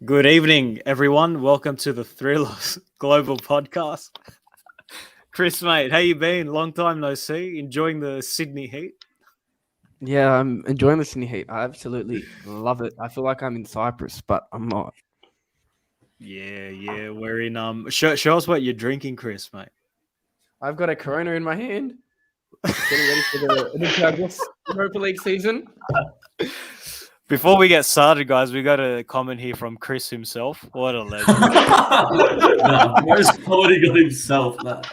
Good evening, everyone. Welcome to the Thrillers Global Podcast. Chris, mate, how you been? Long time no see. Enjoying the Sydney heat? Yeah, I'm enjoying the Sydney heat. I absolutely love it. I feel like I'm in Cyprus, but I'm not. Yeah. We're in. Show us what you're drinking, Chris, mate. I've got a Corona in my hand, getting ready for the Olympiakos Europa League season. Before we get started, guys, we got a comment here from Chris himself. What a legend! Bro's quality got himself. That.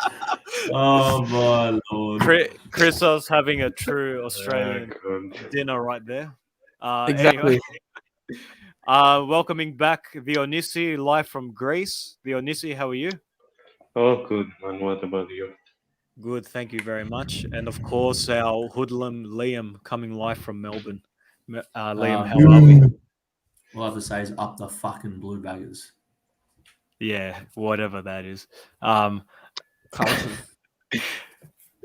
Oh my lord! Chris was having a true Australian dinner right there. Exactly. Anyway, welcoming back Dionisi live from Greece. Dionisi, how are you? Oh, good. And what about you? Good, thank you very much. And of course, our hoodlum Liam coming live from Melbourne. Liam, how are we? All I have to say is up the fucking blue baggers. Yeah, whatever that is. Carlton.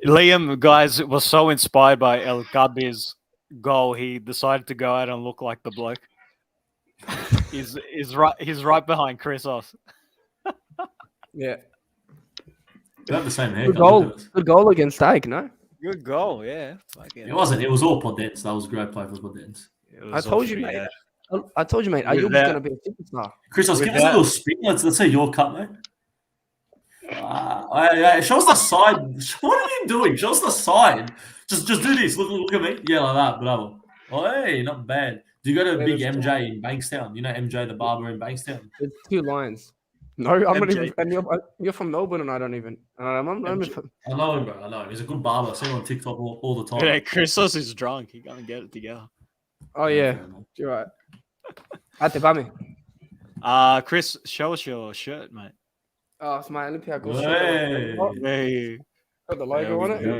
Liam, guys, was so inspired by El Kaabi's goal, he decided to go out and look like the bloke. He's right behind Chrisos. Yeah. We have the same hair. Good goal against AEK, no? Good goal, yeah. It wasn't. It was all Podence. That was a great play for Podence. I told you, mate. I told you, mate. Ayub's going to be a superstar. Chris, give us a little spin. Let's say your cut, mate. Show us the side. What are you doing? Show us the side. Just do this. Look at me. Yeah, like that. Bravo. Oh, hey, not bad. Do you go to big MJ in Bankstown? You know MJ the barber in Bankstown? There's 2 lines. No, I'm not even. And you're from Melbourne, and I don't even. I know him, bro. I know him. He's a good barber. I see him on TikTok all the time. Yeah, Chrisos is drunk. He can't get it together. Oh yeah, you're right. Ate pame. Chris, show us your shirt, mate. Oh, it's my Olympiakos Hey. shirt. Hey. Got the logo on it. Hey,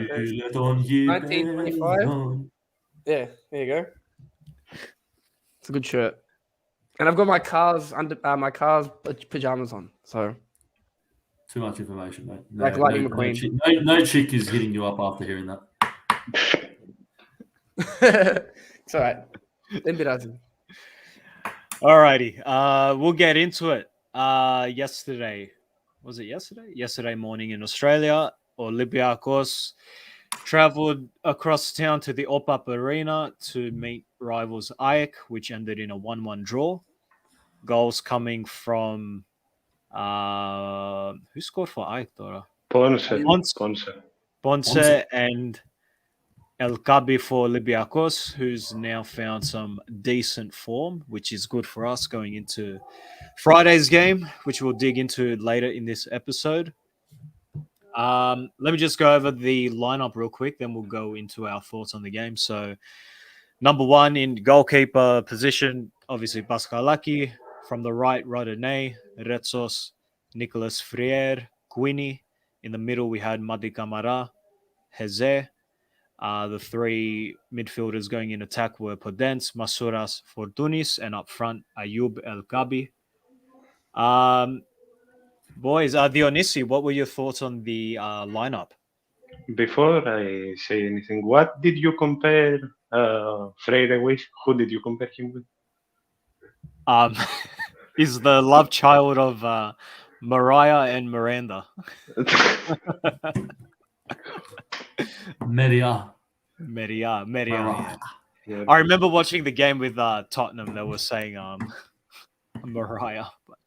1925. Yeah, there you go. It's a good shirt. And I've got my car's pajamas on. So too much information, mate. Like Lightning McQueen. No chick is hitting you up after hearing that. It's all right. Alrighty. We'll get into it. Yesterday morning in Australia, Olympiakos traveled across town to the OPAP Arena to meet rivals AEK, which ended in a 1-1 draw. Goals coming from who scored for AEK, Dora? Ponce and El Kaabi for Olympiakos, who's now found some decent form, which is good for us going into Friday's game, which we'll dig into later in this episode. Let me just go over the lineup real quick, then we'll go into our thoughts on the game. So, number 1 in goalkeeper position, obviously Pascalaki. From the right, Rodinei, Retsos, Nicolas Frier, Quini. In the middle, we had Madi Camara, Heze. The 3 midfielders going in attack were Podence, Masouras, Fortounis, and up front, Ayub El Kaabi. Boys, Dionisi, what were your thoughts on the lineup? Before I say anything, what did you compare Freire with? Who did you compare him with? Is the love child of Mariah and Miranda. Media. Yeah. I remember watching the game with Tottenham. They were saying Mariah. But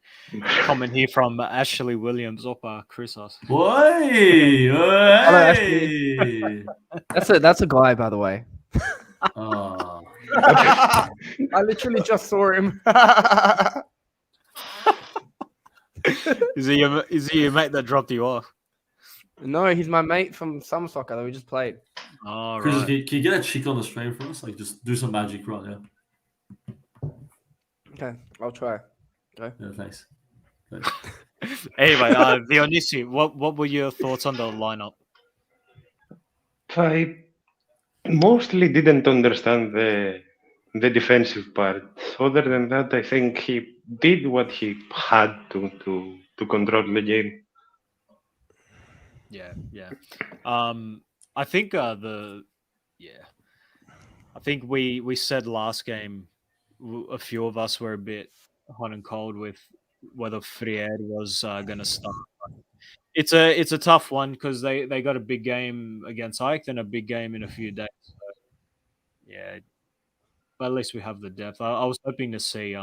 comment here from Ashley Williams, Opa Chrisos. Oi! That's a guy, by the way. Oh. I literally just saw him. Is he your mate that dropped you off? No, he's my mate from summer soccer that we just played. Oh, Chris, right. can you get a chick on the stream for us? Like, just do some magic right now. Okay, I'll try. Yeah, thanks. Anyway, Dionisi, what were your thoughts on the lineup? I mostly didn't understand the defensive part. Other than that, I think he did what he had to control the game. Yeah. I think I think we said last game a few of us were a bit hot and cold with whether Friere was going to start. It's a tough one because they got a big game against AEK and a big game in a few days. So, yeah, but at least we have the depth. I was hoping to see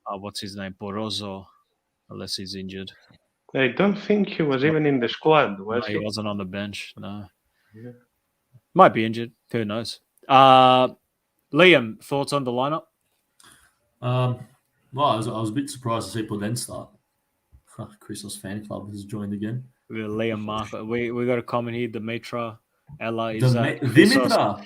what's his name, Porozo, unless he's injured. I don't think he was even in the squad, was No, he he? wasn't on the bench. No, Yeah. might be injured. Who knows? Liam, thoughts on the lineup? Well, I was a bit surprised to see Podence start. Christos fan club has joined again. Liam, Mark, we got a comment here. Dimitra, Ella, is that Dimitra.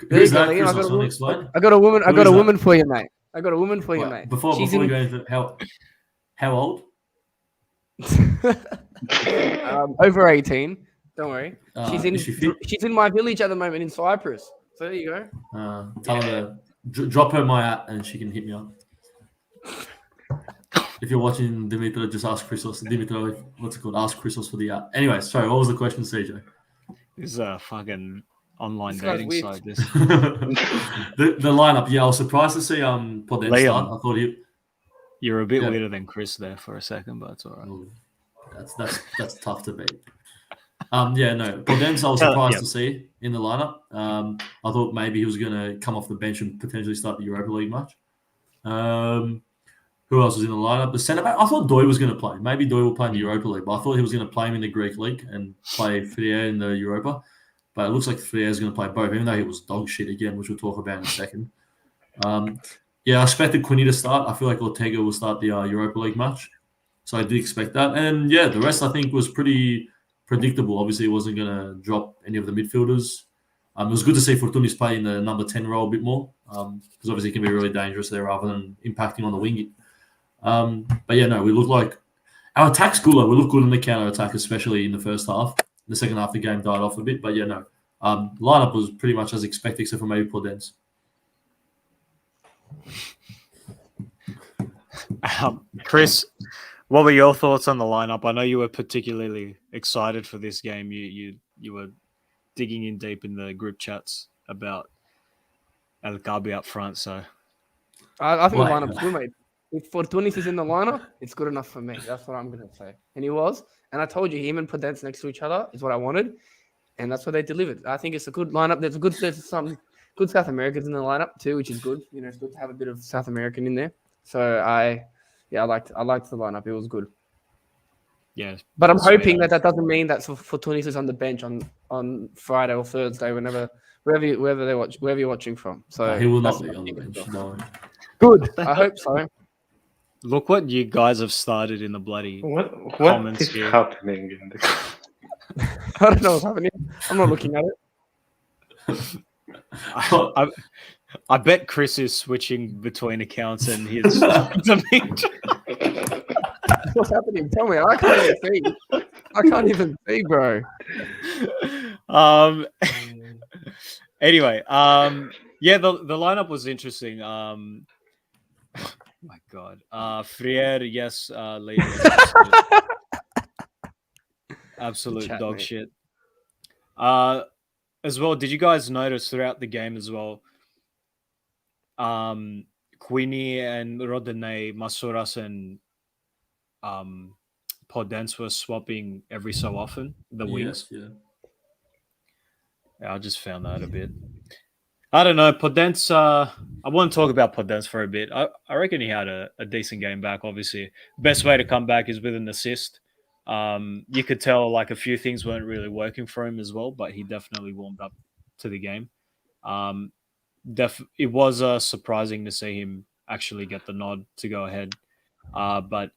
There you Who's go, that, Liam. Christos? Want to explain? I got a woman. I Who got a is woman for you, mate. I got a woman for you, What, mate. Before we go into how old? Over 18. Don't worry. Is she fit? She's in my village at the moment in Cyprus. So there you go. Tell her to drop her my app and she can hit me up. If you're watching Dimitra, just ask Christos. Dimitra, what's it called? Ask Christos for the app. Anyway, sorry, what was the question, CJ? This is a fucking online This guy's dating weird. site. This the lineup, yeah, I was surprised to see Podence Liam. start. I thought you're a bit Yeah. weirder than Chris there for a second, but it's all right. oh, that's tough to beat. Yeah, no, Podence I was surprised to see in the lineup. I thought maybe he was going to come off the bench and potentially start the Europa League match. Who else was in the lineup? The centre back. I thought Doi was going to play. Maybe Doi will play in the Europa League, but I thought he was going to play him in the Greek League and play Friere in the Europa. But it looks like Friere is going to play both, even though he was dog shit again, which we'll talk about in a second. Yeah, I expected Quinny to start. I feel like Ortega will start the Europa League match. So I did expect that. And yeah, the rest I think was pretty predictable. Obviously, he wasn't going to drop any of the midfielders. It was good to see Fortounis play in the number 10 role a bit more because obviously it can be really dangerous there rather than impacting on the wing. But yeah, no, we look like our attack's good. We look good in the counter attack, especially in the first half. In the second half, the game died off a bit. But yeah, no, lineup was pretty much as expected, except for maybe Podence. Chris, what were your thoughts on the lineup? I know you were particularly excited for this game. You were digging in deep in the group chats about El Kaabi up front. So I think the lineup's good, mate. If Fortounis is in the lineup, it's good enough for me. That's what I'm going to say. And he was. And I told you, him and Podence next to each other is what I wanted. And that's what they delivered. I think it's a good lineup. There's some good South Americans in the lineup too, which is good. You know, it's good to have a bit of South American in there. So I liked the lineup. It was good. yeah, But I'm hoping that doesn't mean that Fortounis is on the bench on Friday or Thursday, wherever you're watching from. So He will not be on the bench. No. Good. I hope so. look what you guys have started in the bloody What comments is here. happening in the I don't know what's happening. I'm not looking at it. I bet Chris is switching between accounts and his. to me. What's happening? Tell me. I can't even see, bro. Anyway, yeah, the lineup was interesting. My God, Friere, yes, lady, absolute Chat, dog mate. shit. As well, did you guys notice throughout the game as well? Queenie and Rodinei, Masouras and Podence were swapping every so often the wings. Yeah. Yeah, I just found that a bit. I don't know. Podence, I want to talk about Podence for a bit. I reckon he had a decent game back, obviously. Best way to come back is with an assist. You could tell like a few things weren't really working for him as well, but he definitely warmed up to the game. It was surprising to see him actually get the nod to go ahead. But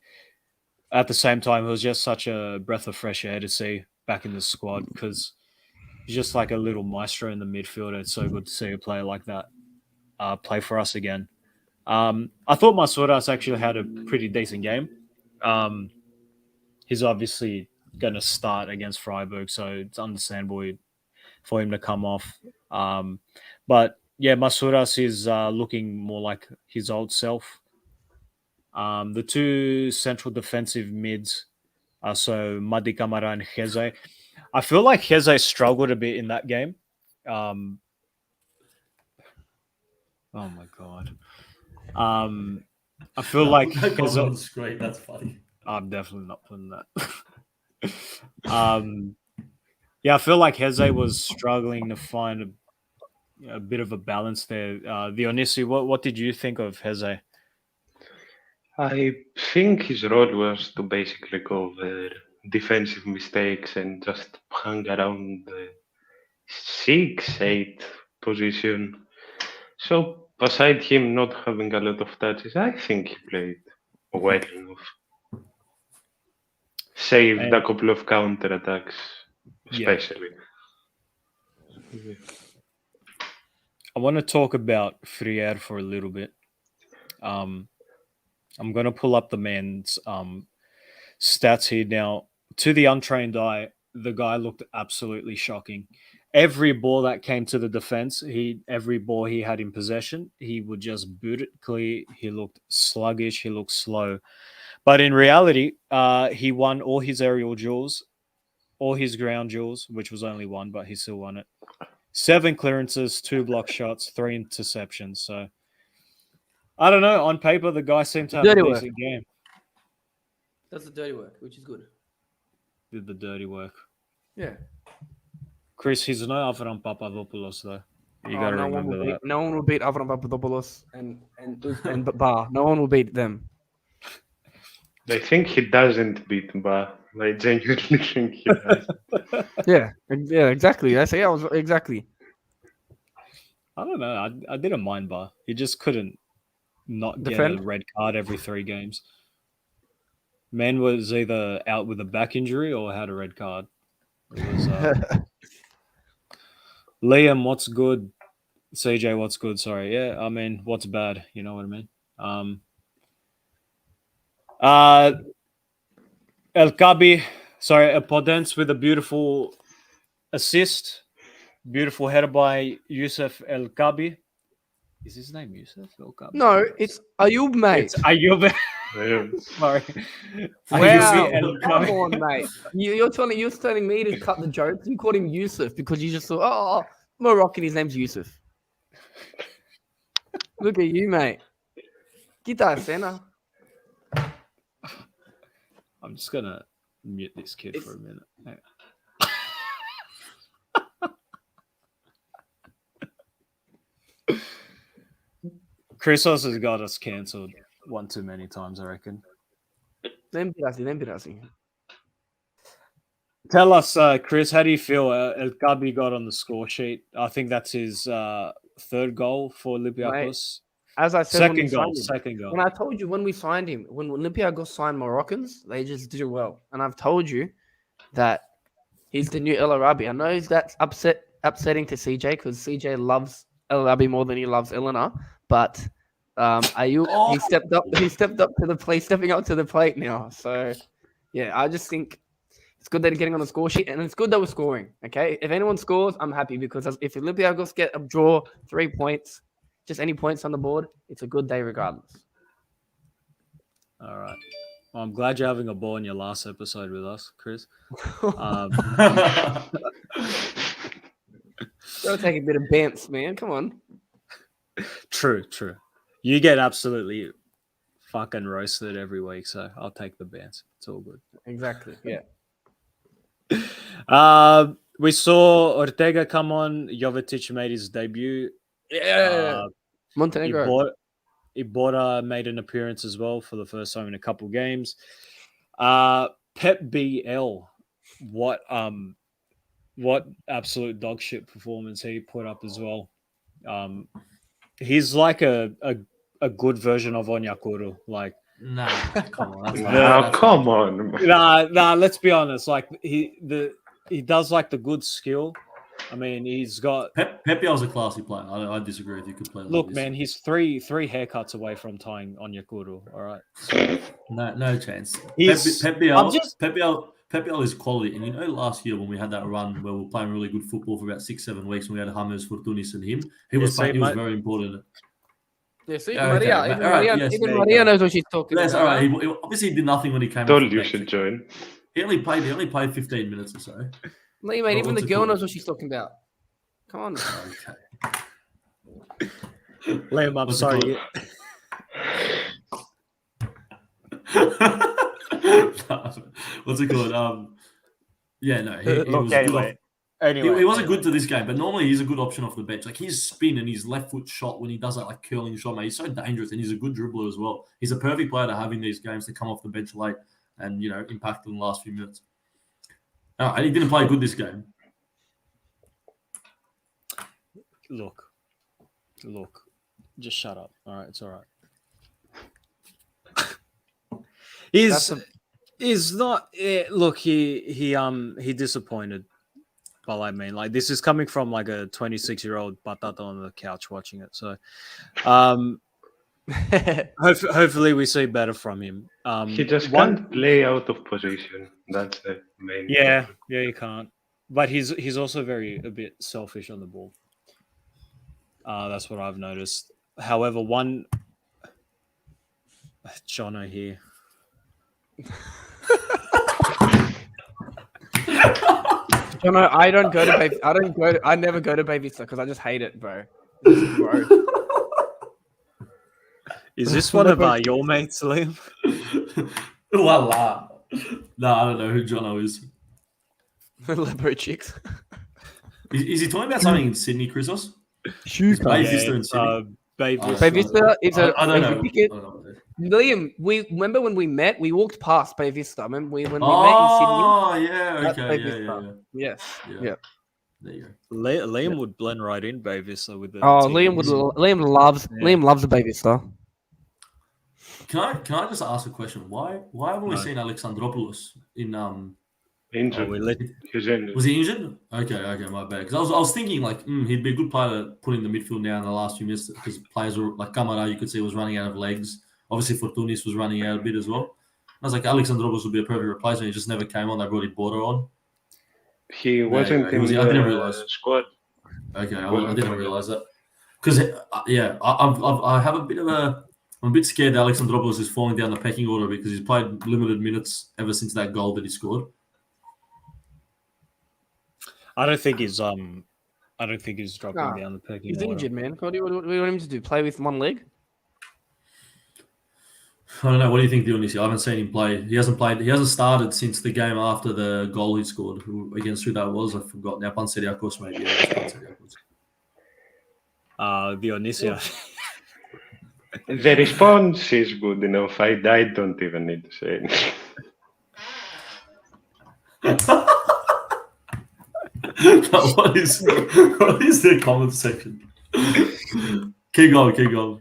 at the same time, it was just such a breath of fresh air to see back in the squad because he's just like a little maestro in the midfield. It's so good to see a player like that play for us again. I thought Masouras actually had a pretty decent game. He's obviously going to start against Freiburg, so it's understandable for him to come off. But yeah, Masouras is looking more like his old self. The two central defensive mids are so Madi Camara and Heze. I feel like Heze struggled a bit in that game. Oh my God. I feel like no comment on the screen. That's funny. I'm definitely not putting that. Yeah, I feel like Heze was struggling to find a bit of a balance there. Dionisi, what did you think of Heze? I think his role was to basically cover defensive mistakes and just hang around the 6, 8 position. So, aside him not having a lot of touches, I think he played well enough. Saved a couple of counter attacks, especially. Yeah. I want to talk about Frier for a little bit. I'm going to pull up the man's stats here now. To the untrained eye, the guy looked absolutely shocking. Every ball that came to the defense, every ball he had in possession, he would just boot it clear. He looked sluggish. He looked slow. But in reality, he won all his aerial duels, all his ground duels, which was only one, but he still won it. 7 clearances, 2 block shots, 3 interceptions. So I don't know. On paper, the guy seemed to have a decent game. Does the dirty work, which is good. Did the dirty work. Yeah. Chris, he's no Avram Papadopoulos, though. You got to remember that. No one will beat Avram Papadopoulos and Bar. No one will beat them. I think he doesn't beat Ba. I genuinely think he does. Yeah, exactly. I was exactly. I don't know. I didn't mind Ba. He just couldn't not Defend? get a red card every 3 games. Man was either out with a back injury or had a red card. It was Liam, what's good? CJ, what's good? Sorry. Yeah, I mean, what's bad? You know what I mean? El Kaabi, sorry, Podence with a beautiful assist. Beautiful header by Youssef El Kaabi. Is his name Youssef El Kaabi? No, it's Ayub, mate. It's Ayub. Sorry. Wow. El Come Kaabi. on, mate. You're telling me to cut the jokes. You called him Yusuf because you just thought, oh, Moroccan, his name's Yusuf. Look at you, mate. Kita Sena. I'm just going to mute this kid for a minute. Hang on. Christos has got us cancelled one too many times, I reckon. Nem pirasi. Tell us, Chris, how do you feel El Kaabi got on the score sheet? I think that's his 3rd goal for Olympiakos. As I said, second goal. When I told you when we signed him, when Olympiakos signed Moroccans, they just do well. And I've told you that he's the new El Arabi. I know that's upsetting to CJ because CJ loves El Arabi more than he loves Elena. But Ayuk, he stepped up to the plate, stepping up to the plate now. So yeah, I just think it's good that he's getting on the score sheet, and it's good that we're scoring. Okay, if anyone scores, I'm happy because if Olympiakos get a draw, 3 points, just any points on the board, it's a good day regardless. All right. Well, I'm glad you're having a ball in your last episode with us, Chris. Gotta take a bit of bants, man. Come on. True. You get absolutely fucking roasted every week, so I'll take the bans. It's all good. Exactly. Yeah. We saw Ortega come on. Jovetic made his debut. Yeah. Montenegro. Ibora made an appearance as well for the first time in a couple games. Pep BL, what absolute dog shit performance he put up as well. He's like a good version of Onyekuru. Like, nah, come on. Come on. Nah. Let's be honest. Like he does like the good skill. I mean, he's got. Pepe was a classy player. I disagree with you completely. Look, man, he's three haircuts away from tying Onyekuru. All right. So, no chance. Pepe is quality, and last year when we had that run where we were playing really good football for about 6-7 weeks, and we had Hammers, Fortounis, and him, he was very important. Yeah, see, Maria knows what she's talking about. That's all right. He obviously did nothing when he came. Told you should join. He only played 15 minutes or so. No, mate, even the girl knows what she's talking about. Come on. Okay. Liam, I'm sorry. What's it called? Yeah, no, he Look, was anyway, good. He wasn't good to this game, but normally he's a good option off the bench. Like his spin and his left foot shot when he does that like curling shot, mate, he's so dangerous and he's a good dribbler as well. He's a perfect player to have in these games to come off the bench late and impact in the last few minutes. And he didn't play good this game. Look, just shut up. All right, it's all right. He's not. Look, he disappointed. But I mean, like this is coming from like a 26-year-old batata on the couch watching it. So, hopefully we see better from him. He just can't play out of position. That's the main. Yeah, he can't. But he's also a bit selfish on the ball. That's what I've noticed. However, Jono here. Jono, I never go to Baby Vista because I just hate it, bro. Is this one of your mates, Liam? Voila. No, I don't know who Jono is. Lepo chicks. Is he talking about something in Sydney, Christos? Bay Vista in Sydney. Bay Vista is I don't know. Liam, we remember when we met, we walked past Bay Vista. Remember when we met in Sydney? Oh, yeah, That's okay, Bay Vista. Yes. Yeah. There you go. Liam would blend right in Bay Vista with the. Liam loves the Bay Vista. Can I just ask a question? Why haven't we seen Alexandropoulos in Injured. Was he injured? Okay, my bad. Because I was thinking like he'd be a good player to put in the midfield now in the last few minutes because players were like Kamara, you could see was running out of legs. Obviously Fortounis was running out a bit as well. I was like Alexandropoulos would be a perfect replacement. He just never came on. They brought Border on. He wasn't in the squad. Okay, I didn't realize that. Because I have a bit of a. I'm a bit scared that Alexandropoulos is falling down the pecking order because he's played limited minutes ever since that goal that he scored. I don't think he's dropping down the pecking He's order. injured, man. What do you want him to do? Play with one leg? I don't know. What do you think, Dionisi? I haven't seen him play. He hasn't played. He hasn't started since the game after the goal he scored. Against who that was? I forgot now. Olympiakos, maybe. Dionisia. The response is good enough. I don't even need to say anything. What is the comment section? Keep going.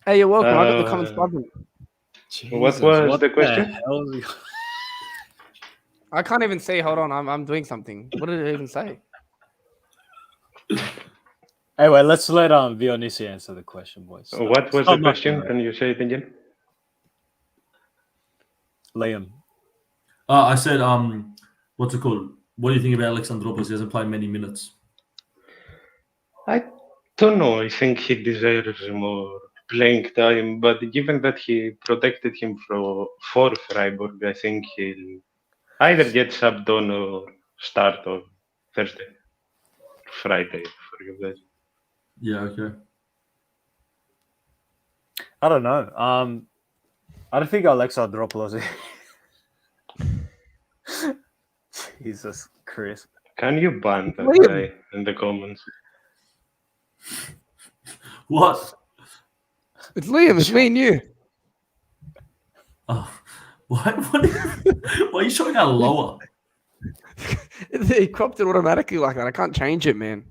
Hey, you're welcome. I got the comments buzzing. What was the question? I can't even see. Hold on, I'm doing something. What did it even say? Anyway, let's let Dionisi answer the question, boys. What was the question? Can you say it again? Liam. I said, what's it called? What do you think about Alexandropoulos? He hasn't played many minutes. I don't know. I think he deserves more playing time, but given that he protected him for Freiburg, I think he'll either get subbed on or start on Thursday, Friday for you guys. Yeah, okay. I don't know. I don't think Alexandropoulos. Jesus Christ. Can you ban that guy in the comments? What? It's Liam. It's me and you. Oh, why are you showing out lower? He cropped it automatically like that. I can't change it, man.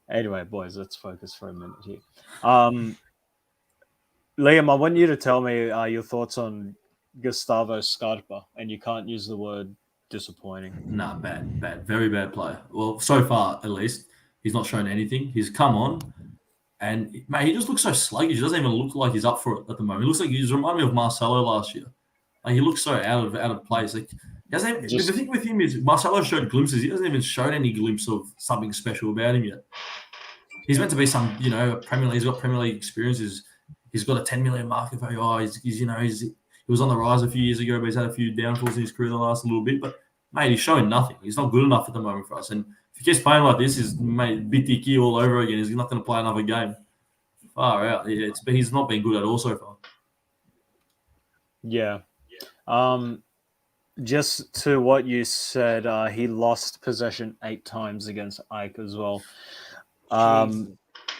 Anyway, boys, let's focus for a minute here. Liam, I want you to tell me your thoughts on Gustavo Scarpa, and you can't use the word disappointing. Nah, bad. Very bad player. Well, so far, at least, he's not shown anything. He's come on, and, mate, he just looks so sluggish. He doesn't even look like he's up for it at the moment. He looks like he's reminding me of Marcelo last year. Like, he looks so out of place. Like, the thing with him is Marcelo showed glimpses. He hasn't even shown any glimpse of something special about him yet. He's meant to be some, Premier League. He's got Premier League experiences. He's got a 10 million market value. He was on the rise a few years ago, but he's had a few downfalls in his career the last little bit. But, mate, he's showing nothing. He's not good enough at the moment for us. And if he keeps playing like this, he's bit dicky all over again. He's not going to play another game. far out. Yeah, he's not been good at all so far. Yeah. Just to what you said, he lost possession 8 times against AEK as well.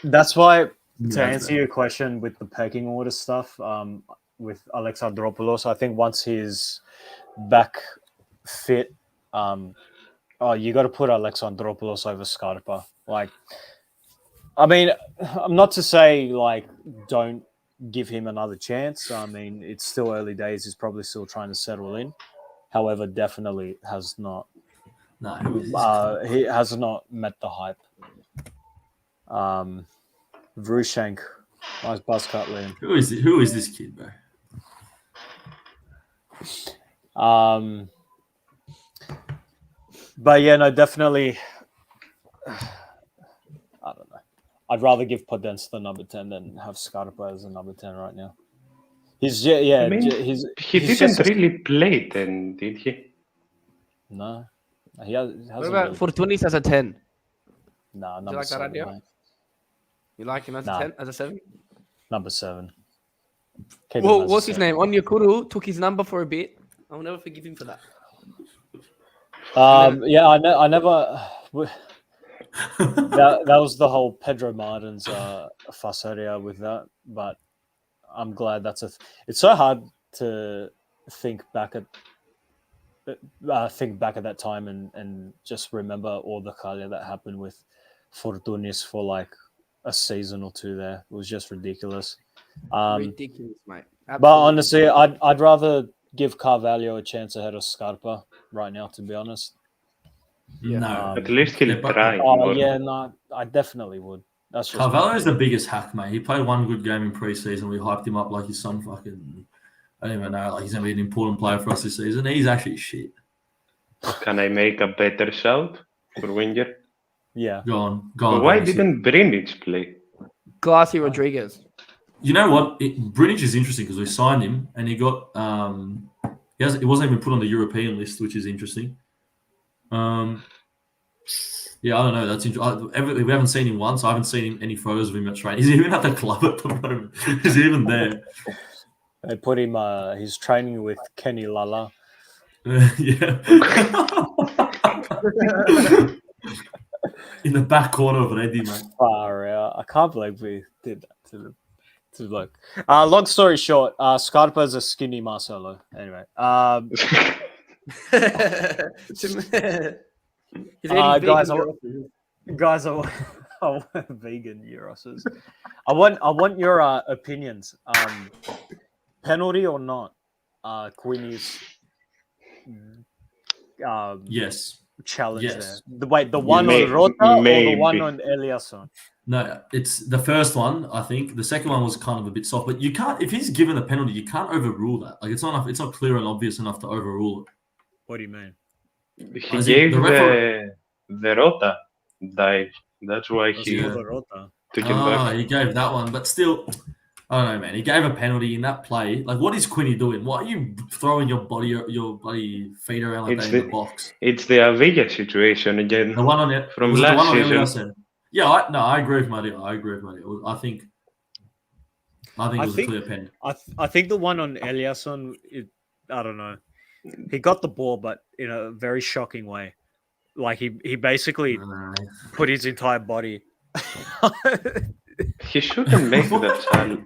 That's why, to answer your question with the pecking order stuff, with Alexandropoulos, I think once he's back fit, you got to put Alexandropoulos over Scarpa. Like, I mean, I'm not to say like don't give him another chance. I mean, it's still early days. He's probably still trying to settle in. However, definitely has not. No, who is this? He has not met the hype. Vrushenk, nice buzz cut, Liam. Who is this kid, bro? But yeah, no, definitely. I don't know. I'd rather give Podence the number 10 than have Scarpa as a number 10 right now. He didn't really play 10, did he? No, he hasn't. What about Fortounis as a 10? No, Do you like that idea? Mate. You like him as a 10, as a 7? Number 7. Well, what's his name? Onyekuru took his number for a bit. I'll never forgive him for that. Yeah, I never. that was the whole Pedro Martins fuss area with that, but I'm glad that's it's so hard to think back at that time and just remember all the kalia that happened with Fortounis for like a season or 2 there. It was just ridiculous. Ridiculous, mate. Absolutely. But honestly, I'd rather give Carvalho a chance ahead of Scarpa right now, to be honest. Yeah. No, at least he'll try. Yeah, no, I definitely would. That's just Carvalho is the biggest hack, mate. He played one good game in pre-season. We hyped him up like he's some fucking. I don't even know. Like he's gonna be an important player for us this season. He's actually shit. Can I make a better shout for winger? Yeah. Go on. Why didn't Brinic play? Glassy Rodriguez. You know what? Brinic is interesting because we signed him and he got. He wasn't even put on the European list, which is interesting. Yeah, I don't know. That's interesting. We haven't seen him once. I haven't seen any photos of him at training. He's even at the club at the moment. He's even there. They put him. He's training with Kenny Lala. Yeah. In the back corner of Reddy, mate. Far out. I can't believe we did that to them. To look. Long story short, Scarpa's a skinny Marcelo. Anyway. Guys, I want vegan gyros. I want your opinions. Penalty or not? Queenie's yes. Challenge yes. there. The one on Rota or the one on Eliasson? No, it's the first one. I think the second one was kind of a bit soft, but you can't. If he's given a penalty, you can't overrule that. Like it's not enough. It's not clear and obvious enough to overrule it. What do you mean? He gave the Rota dive. That's why he took it back. He gave that one, but still, I don't know, man. He gave a penalty in that play. Like, what is Quinny doing? Why are you throwing your bloody feet around like that in the box? It's the Avila situation again. The one on it from last season. Yeah, I agree with Matty. I think it was a clear pen. I think the one on Eliasson, I don't know. He got the ball, but in a very shocking way. Like he basically put his entire body. He shouldn't make that challenge.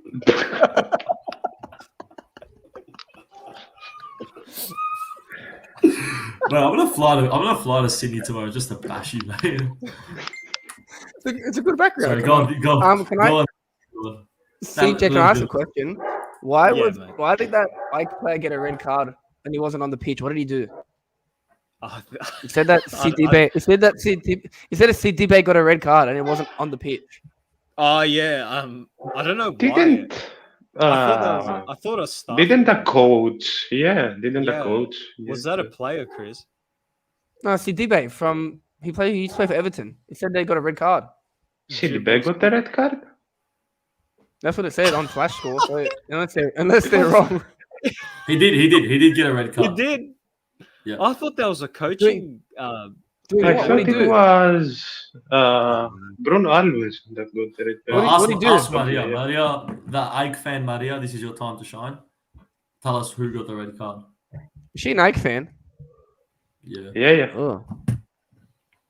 Well, I'm gonna fly to Sydney tomorrow just to bash you, mate. It's a good background. Sorry, go on. CJ, can I ask a question? Why did that Ike player get a red card and he wasn't on the pitch? What did he do? He said that CDB got a red card and it wasn't on the pitch. Oh yeah. I don't know why. I thought a staff. Didn't the coach? Yeah, didn't the coach? Was that a player, Chris? No, CDB from he used to play for Everton. He said they got a red card. CDB got the red card? That's what it said on Flash Score. So unless they're wrong. He did get a red card. He did. Yeah. I thought that was a coaching Doing I what? What thought did he it do? was Bruno Alves that got the red Well, card. What did he do? ask Maria. Okay, yeah. Maria, the AEK fan, Maria, this is your time to shine. Tell us who got the red card. Is she an AEK fan? Yeah. Yeah. Oh.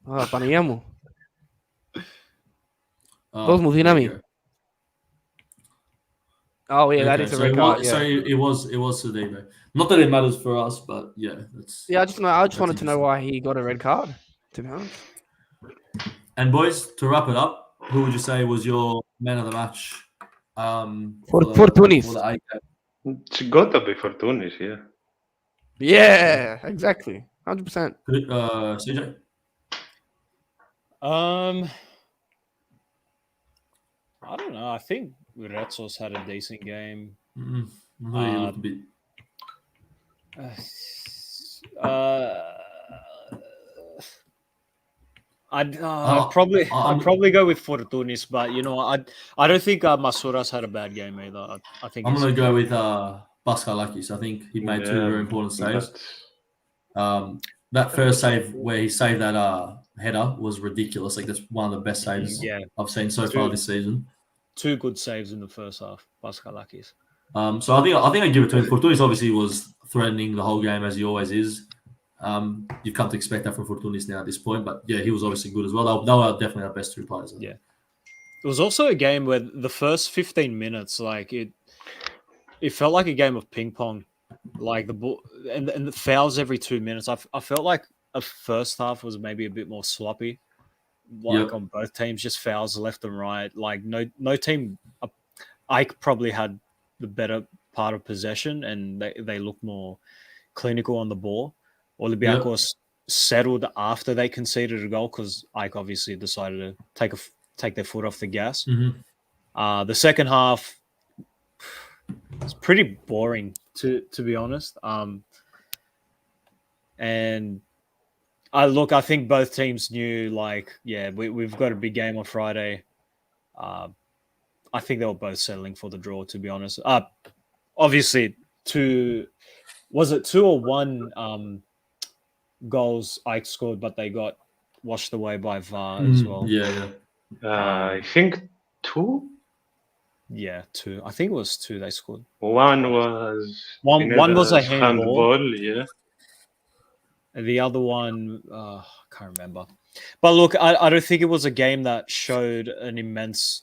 Paniamo. Oh, Todos there you Muzinami. go. Oh yeah, that Okay, is a so red it card. was, Yeah. so it was Sadibo. Not that it matters for us, but yeah, that's Yeah, I just that's wanted to know interesting. why he got a red card. To be honest. And boys, to wrap it up, who would you say was your man of the match? Fortounis. For the AEK? It's gotta be Fortounis, yeah. Yeah, exactly. 100%. CJ? I don't know. I think Retsos had a decent game. I thought he looked a bit. I'd probably go with Fortounis, but you know, I don't think Masuras had a bad game either. I think I'm gonna go with Pascalakis. I think he made two very important saves. That first save where he saved that header was ridiculous. Like that's one of the best saves I've seen so far this season. Two good saves in the first half, Pascalakis. So I think I give it to him. Fortounis obviously was threatening the whole game as he always is. You've come to expect that from Fortounis now at this point, but yeah, he was obviously good as well. They were definitely our best two players. Yeah, it was also a game where the first 15 minutes, like it felt like a game of ping pong, like the ball and the fouls every 2 minutes. I felt like a first half was maybe a bit more sloppy, like on both teams, just fouls left and right. Like no team. Ike probably had the better part of possession, and they looked more clinical on the ball. Olympiakos settled after they conceded a goal because Ike obviously decided to take their foot off the gas. The second half was pretty boring to be honest. And I think both teams knew we've got a big game on Friday. I think they were both settling for the draw, to be honest. Obviously, two or one goals Ike scored, but they got washed away by VAR as well. I think 2. Yeah, 2. I think it was 2 they scored. One was a handball. Yeah. And the other one, I can't remember. But look, I don't think it was a game that showed an immense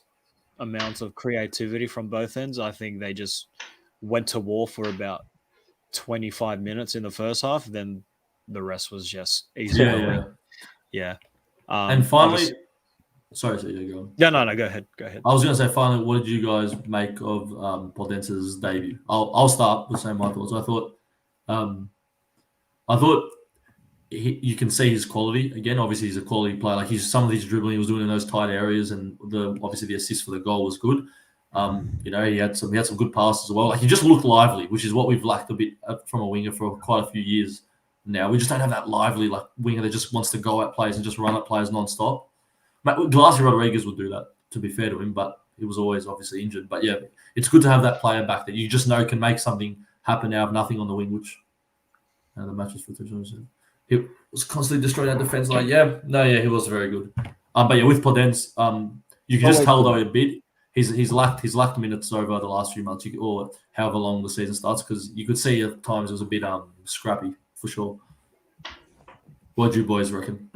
amount of creativity from both ends. I think they just went to war for about 25 minutes in the first half. Then the rest was just easy. Yeah. And finally, sorry, go on. Yeah, no, go ahead. I was going to say, finally, what did you guys make of Podence's debut? I'll start with saying my thoughts. I thought you can see his quality again. Obviously, he's a quality player. Like some of his dribbling he was doing in those tight areas, and obviously the assist for the goal was good. He had some good passes as well. Like he just looked lively, which is what we've lacked a bit from a winger for quite a few years now. We just don't have that lively winger that just wants to go at players and just run at players non-stop. Glassy Rodriguez would do that, to be fair to him, but he was always obviously injured. But yeah, it's good to have that player back that you just know can make something happen out of nothing on the wing, which the match was for 2 He was constantly destroying that defense. He was very good. But yeah, with Podence, you can just tell though a bit. He's lacked minutes over the last few months, or however long the season starts, because you could see at times it was a bit scrappy for sure. What do you boys reckon?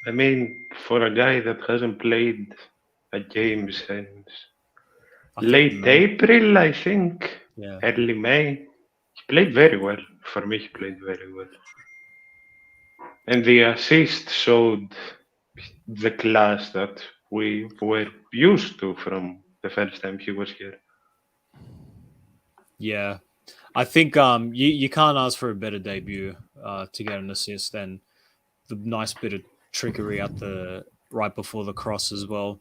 I mean, for a guy that hasn't played a game since late April, I think, early May, he played very well. For me, he played very well. And the assist showed the class that we were used to from the first time he was here. Yeah. I think you can't ask for a better debut to get an assist, and the nice bit of trickery at the right before the cross as well.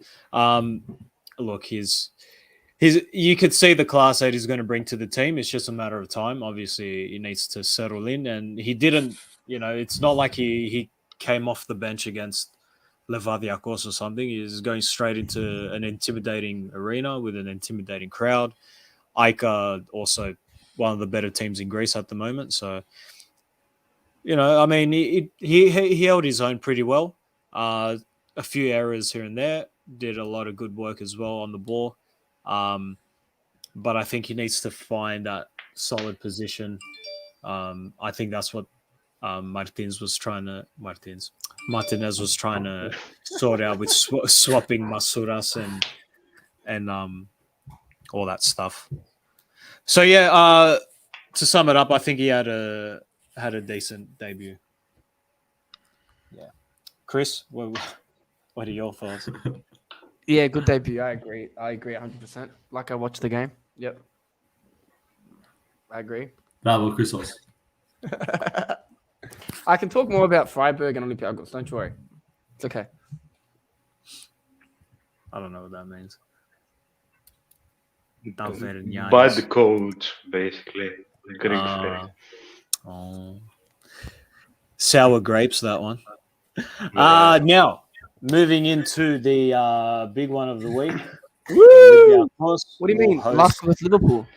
Look, you could see the class that he's going to bring to the team. It's just a matter of time. Obviously, he needs to settle in, and he didn't. It's not like he came off the bench against Olympiakos or something. He's going straight into an intimidating arena with an intimidating crowd. AEK also one of the better teams in Greece at the moment. So I mean, he held his own pretty well. A few errors here and there. Did a lot of good work as well on the ball. But I think he needs to find that solid position. I think that's what Martinez was trying to sort out with swapping Masuras and all that stuff. So yeah, to sum it up, I think he had a decent debut. Yeah, Chris, what are your thoughts? Yeah, good debut. I agree 100%. Like I watched the game. Yep. I agree. Bravo, Christos. I can talk more about Freiburg and Olympiakos. Don't you worry. It's okay. I don't know what that means. Bad coach, basically. Greek phrase. Sour grapes, that one. Now, moving into the big one of the week. Woo! What do you mean? Lost with Liverpool.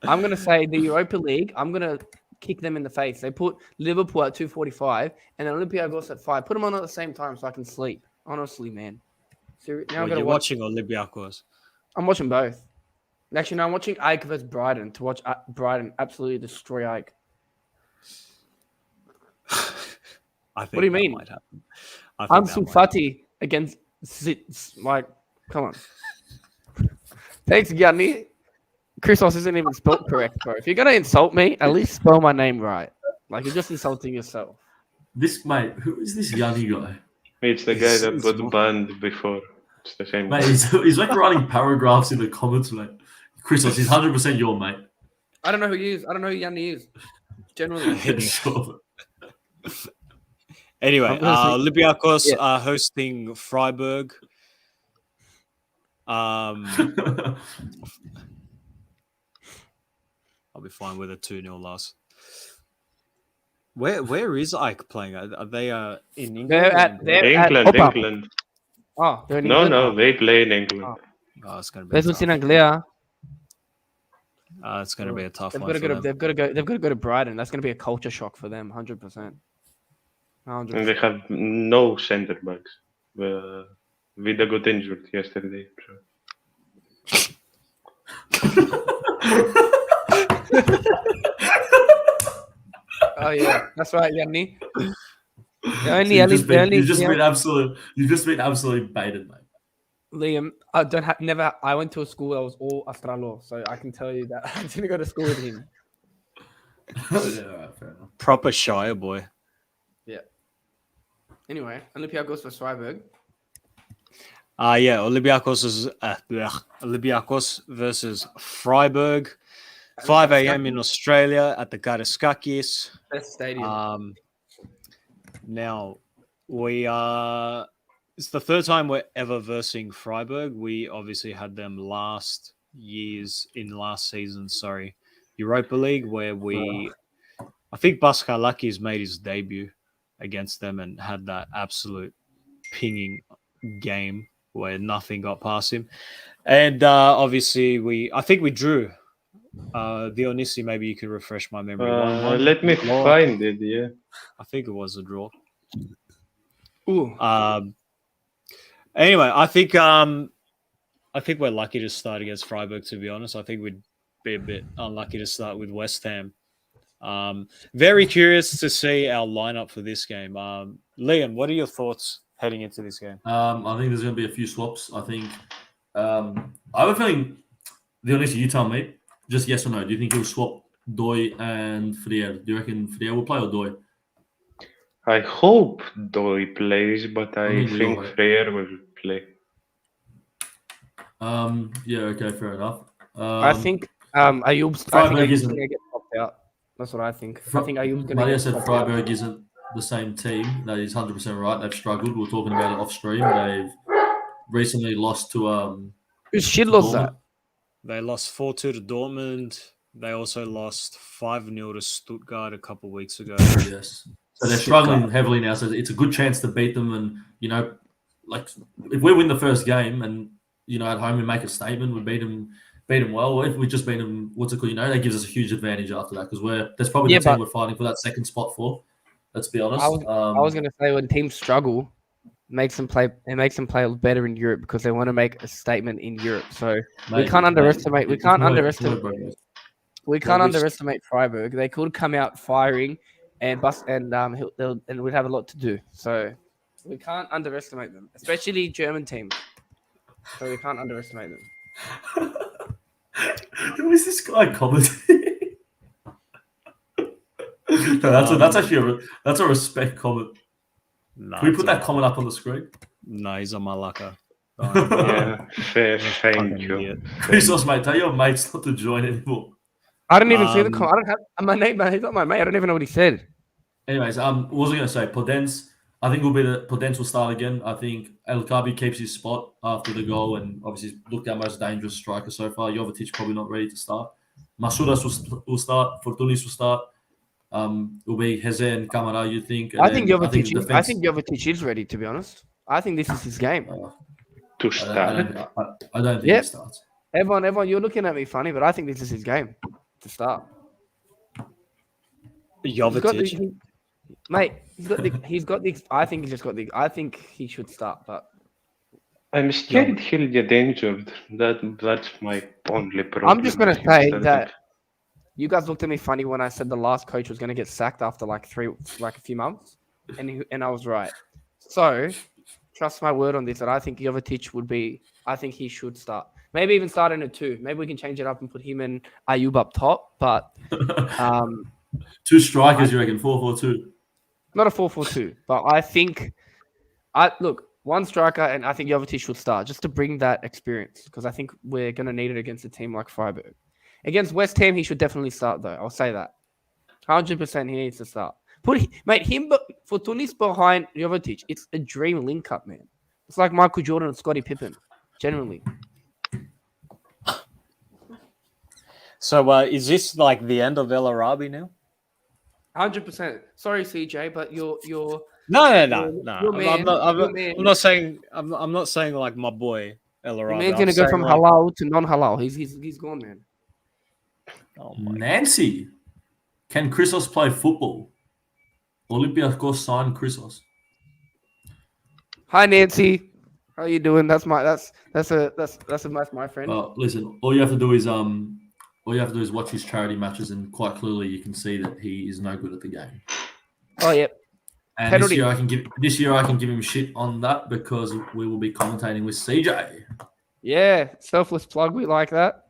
I'm going to say the Europa League, I'm going to kick them in the face. They put Liverpool at 2:45 and Olympiakos at 5. Put them on at the same time so I can sleep. Honestly, man. Now you're watching Olympiakos? I'm watching both. Actually, no, I'm watching AEK versus Brighton to watch Brighton absolutely destroy AEK. What do you mean? Might happen. Ansu Fati against like, come on. Thanks, Gianni. Christos isn't even spelled correct, bro. If you're gonna insult me, at least spell my name right. Like you're just insulting yourself. This mate, who is this Yanni guy? It's the guy that got banned before. It's the same. Mate, he's like writing paragraphs in the comments, mate. Christos, he's 100% your mate. I don't know who he is. I don't know who Yanni is. Generally. Sure. Anyway, Olympiakos are hosting Freiburg. I'll be fine with a 2-0 loss. Where is AEK playing? Are they in England? England. Oh, they're in England? No, they play in England. Oh, it's going to be tough. In Anglia. It's going to be a tough one. They've got to go to Brighton. That's going to be a culture shock for them, 100%. 100%. And they have no centre backs. Vida got injured yesterday. So. Oh yeah, that's right, Yanni. You've just been absolutely baited, mate. Liam, I went to a school that was all Australo, so I can tell you that I didn't go to school with him. Yeah, right, fair enough. Proper Shire boy. Yeah. Anyway, Olympiakos versus Freiburg. Olympiakos versus Freiburg. 5 a.m. in Australia at the Gariskakis. Best stadium. Now, it's the third time we're ever versing Freiburg. We obviously had them last season, Europa League, where I think Baskalakis made his debut against them and had that absolute pinging game where nothing got past him. And obviously, I think we drew. Dionisi, maybe you could refresh my memory. Let me find it. Yeah, I think it was a draw. Ooh. Anyway, I think we're lucky to start against Freiburg. To be honest, I think we'd be a bit unlucky to start with West Ham. Very curious to see our lineup for this game. Liam, what are your thoughts heading into this game? I think there's going to be a few swaps. I think I have a feeling. Dionisi, you tell me. Just yes or no. Do you think he'll swap Doi and Freire? Do you reckon Freire will play or Doi? I hope Doi plays, but I think Freire will play. Yeah, okay, fair enough. I think Ayub's going to get popped out. That's what I think. I think Ayub's going to Maria said Freiburg isn't the same team. That is 100% right. They've struggled. We're talking about it off stream. They've recently lost to whose shit lost that? They lost 4-2 to Dortmund. They also lost 5-0 to Stuttgart a couple of weeks ago. Yes. So they're struggling heavily now. So it's a good chance to beat them. And, like if we win the first game and, at home we make a statement, we beat them beat them well. If we just beat them, what's it called? That gives us a huge advantage after that because that's probably Yeah, the team but- we're fighting for that second spot for. Let's be honest. I was going to say when teams struggle, it makes them play better in Europe because they want to make a statement in Europe. So we can't underestimate. We can't underestimate. We can't underestimate Freiburg. They could come out firing, and we'd have a lot to do. So we can't underestimate them, especially German teams. So we can't underestimate them. Who is this guy commenting? No, that's actually a respect comment. Nah, Can we put that comment up on the screen? No, he's a malaka. Yeah, thank you. Idiot. Christos, mate, tell your mates not to join anymore. I didn't even see the comment. I don't have my name, man. He's not my mate. I don't even know what he said. Anyways, what was I going to say? Podence. I think Podence will start again. I think El Kaabi keeps his spot after the goal and obviously looked our most dangerous striker so far. Jovetic probably not ready to start. Masuras will start. Fortounis will start. Will be Heze and Kamara, you think? I think Jovetic is ready, to be honest. I think this is his game. To start. I don't think he starts. Everyone, you're looking at me funny, but I think this is his game to start. Jovetic. Mate, I think he should start, but I'm scared he'll get injured. That's my only problem. I'm just gonna say that you guys looked at me funny when I said the last coach was gonna get sacked after like a few months, and I was right. So trust my word on this that I think Jovetic I think he should start. Maybe even start in a 2. Maybe we can change it up and put him and Ayub up top, but 2 strikers, you reckon? 4-4-2. Not a 4-4-2, but I think one striker, and I think Jovetic should start just to bring that experience because I think we're going to need it against a team like Freiburg. Against West Ham, he should definitely start though. I'll say that. 100% he needs to start. Him Fortounis behind Jovetic. It's a dream link up, man. It's like Michael Jordan and Scottie Pippen, genuinely. So is this like the end of El Arabi now? 100%. Sorry, CJ, but you're No. I'm I'm not saying like my boy El Arabi. man's gonna go from halal to non-halal. He's gone, man. Oh my Nancy, can Christos play football? Olympiakos signed Christos. Hi, Nancy. How you doing? That's my friend. Listen, all you have to do is watch his charity matches, and quite clearly you can see that he is no good at the game. Oh, yep. And Penalty. this year I can give him shit on that because we will be commentating with CJ. Yeah, selfless plug. We like that.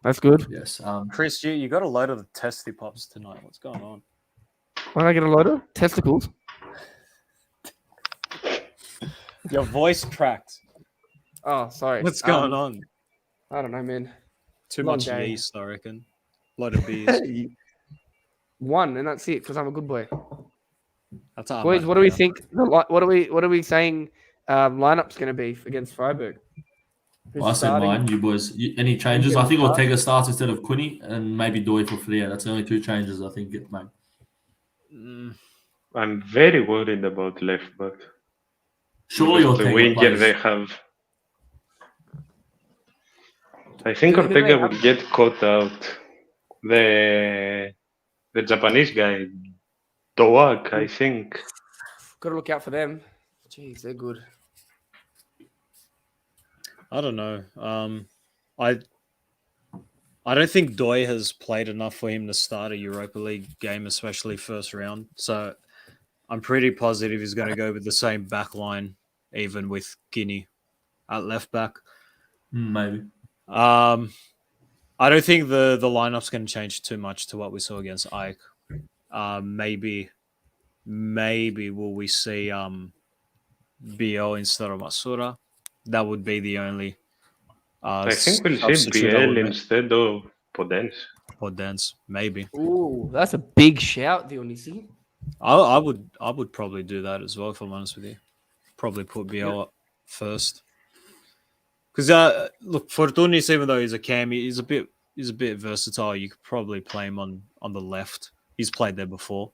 That's good. Yes. Chris, you got a load of the testy pops tonight. What's going on? Why did I get a load of testicles? Your voice cracked. Oh, sorry. What's going on? I don't know, man. Too long much day. yeast, I reckon. Load of beers. One, and that's it. Because I'm a good boy. That's our Boys, mate, what do we yeah. think? What are we saying? Lineup's going to be against Freiburg. Who's I said starting? mine. You boys, any changes? I think Ortega starts instead of Quinny, and maybe Doi for Freya. That's the only 2 changes I think get made. I'm very worried about left back. Surely Because the Ortega winger plays. they have. I think Who do they Ortega have? will get caught out. The Japanese guy, Toak, I think. Got to look out for them. Jeez, they're good. I don't know. I don't think Doi has played enough for him to start a Europa League game, especially first round. So I'm pretty positive he's going to go with the same back line, even with Guinea at left back. Maybe. I don't think the lineup's going to change too much to what we saw against AEK. Maybe will we see BL instead of Masura? That would be the only. I think we'll see substitute I would BL make. instead of Podence. Podence, maybe. Ooh, that's a big shout, Dionisi. I would probably do that as well, if I'm honest with you. Probably put BL up first. Because look, Fortounis, even though he's a cam, he's a bit versatile. You could probably play him on the left. He's played there before.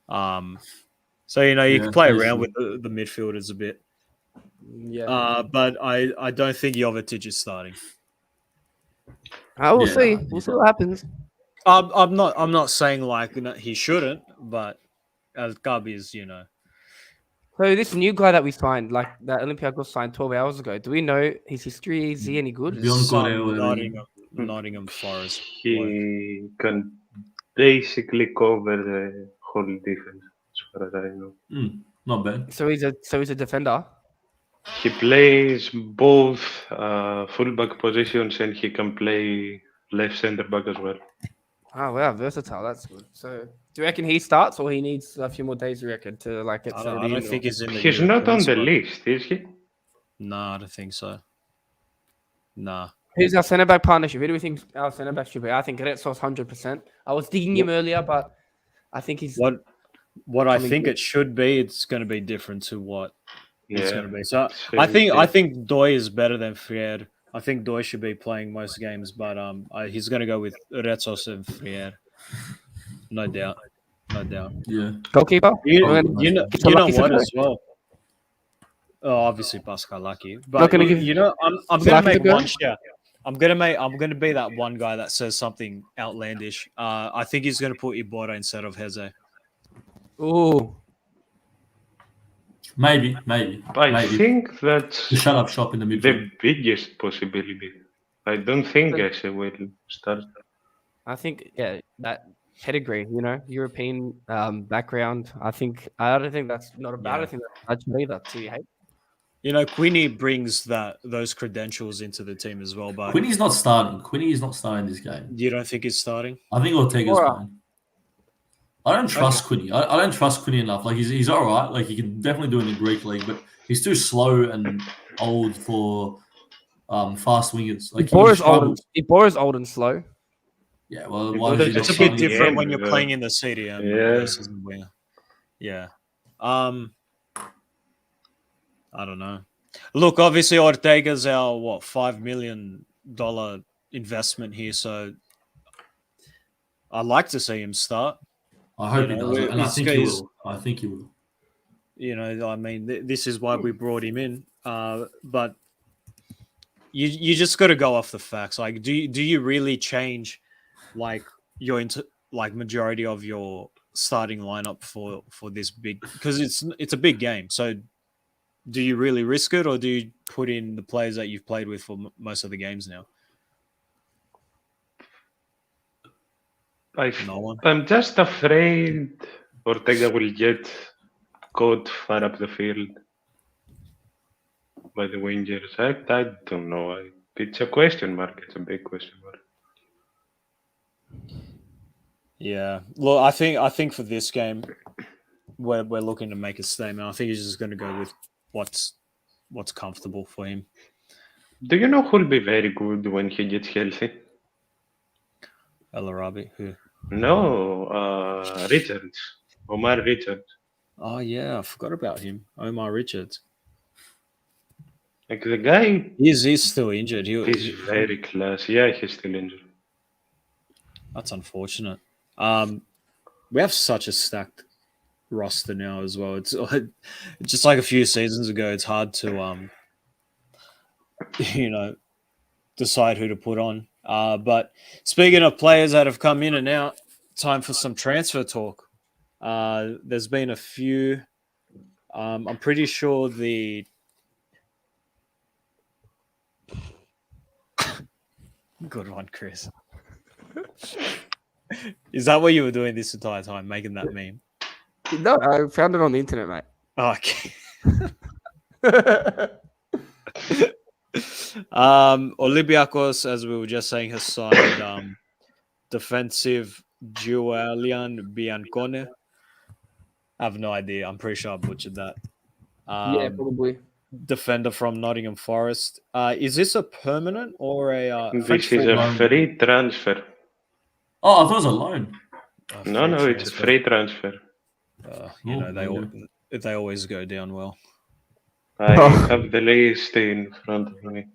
So you can play around with the midfielders a bit. Yeah. But I don't think Jovetic is starting. I will Yeah, see. nah, We'll see what happens. I'm not saying like he shouldn't, but El Kaabi is So this new guy that we signed, like that Olympiakos signed 12 hours ago, do we know his history? Is he any good? Beyond some Correa, whatever. Nottingham Forest bloke. He can basically cover the whole defense, as far as I know. Not bad. So he's a defender. He plays both fullback positions and he can play left center back as well. Oh wow, versatile. That's good. So do you reckon he starts or he needs a few more days? You reckon to like get I settled don't in? think he's in the He's not European on the squad. list, is he? No, I don't think so. Nah. Who's our centre back partnership? Who do we think our centre back should be? I think Retsos 100%. I was digging him earlier, but I think he's what I coming think good. it should be. It's going to be different to what it's going to be. So So I think Doi is better than Frier. I think Doi should be playing most games, but he's going to go with Retsos and Frier. No doubt. Yeah. Goalkeeper? You know It's a lucky what to as well. Oh, obviously Pascal Lucky, but Not gonna give- I'm Is gonna Lucky make the one goal? shout. I'm gonna be that one guy that says something outlandish. I think he's gonna put Ibora instead of Heze. Ooh. Maybe. I think that's To shut up shop in the midfield. the biggest possibility. I don't think Ese will start. I think that pedigree, European background. I don't think that's not a bad. I Yeah. don't think that's bad either. Do you hate? Queenie brings those credentials into the team as well, but Quinny's not starting. Quinny is not starting this game. you don't think he's starting? I think Ortega's Alright. playing. I don't trust Quinny. I don't trust Quinny enough. Like he's all right. Like he can definitely do it in the Greek league, but he's too slow and old for fast wingers. Like Ibora's old and slow. Yeah, well, It why was is he It's not a bit starting? different when Yeah. you're playing in the CDM Yeah. versus in winger. Yeah. I don't know. Look, obviously Ortega's our $5 million investment here, so I'd like to see him start. I hope he does, and I he's- think he he's- will. I think he will. I mean, this is why we brought him in. But you just got to go off the facts. Like, do you really change like your majority of your starting lineup for this big? Because it's a big game. So, do you really risk it, or do you put in the players that you've played with for most of the games now? No one. I'm just afraid Ortega will get caught far up the field by the wingers. I don't know. It's a question mark. It's a big question mark. Yeah. Well, I think for this game, we're looking to make a statement. I think he's just going to go with what's comfortable for him. Do you know who'll be very good when he gets healthy? El Arabi, who? No, Richards. Omar Richards. Oh yeah, I forgot about him. Omar Richards. Like the guy He's still injured. is very classy. Yeah, he's still injured. That's unfortunate. We have such a stacked roster now as well. It's just like a few seasons ago. It's hard to decide who to put on. But speaking of players that have come in and out, time for some transfer talk. There's been a few. I'm pretty sure the good one, Chris. Is that what you were doing this entire time, making that meme? No, I found it on the internet, mate. Oh, okay. Olympiakos, as we were just saying, has signed defensive Julian Biancone. I have no idea. I'm pretty sure I butchered that. Yeah, probably. Defender from Nottingham Forest. Is this a permanent or a This is a free transfer. Oh, I thought it was a loan. No, it's a free transfer. They always go down well. I have the list in front of me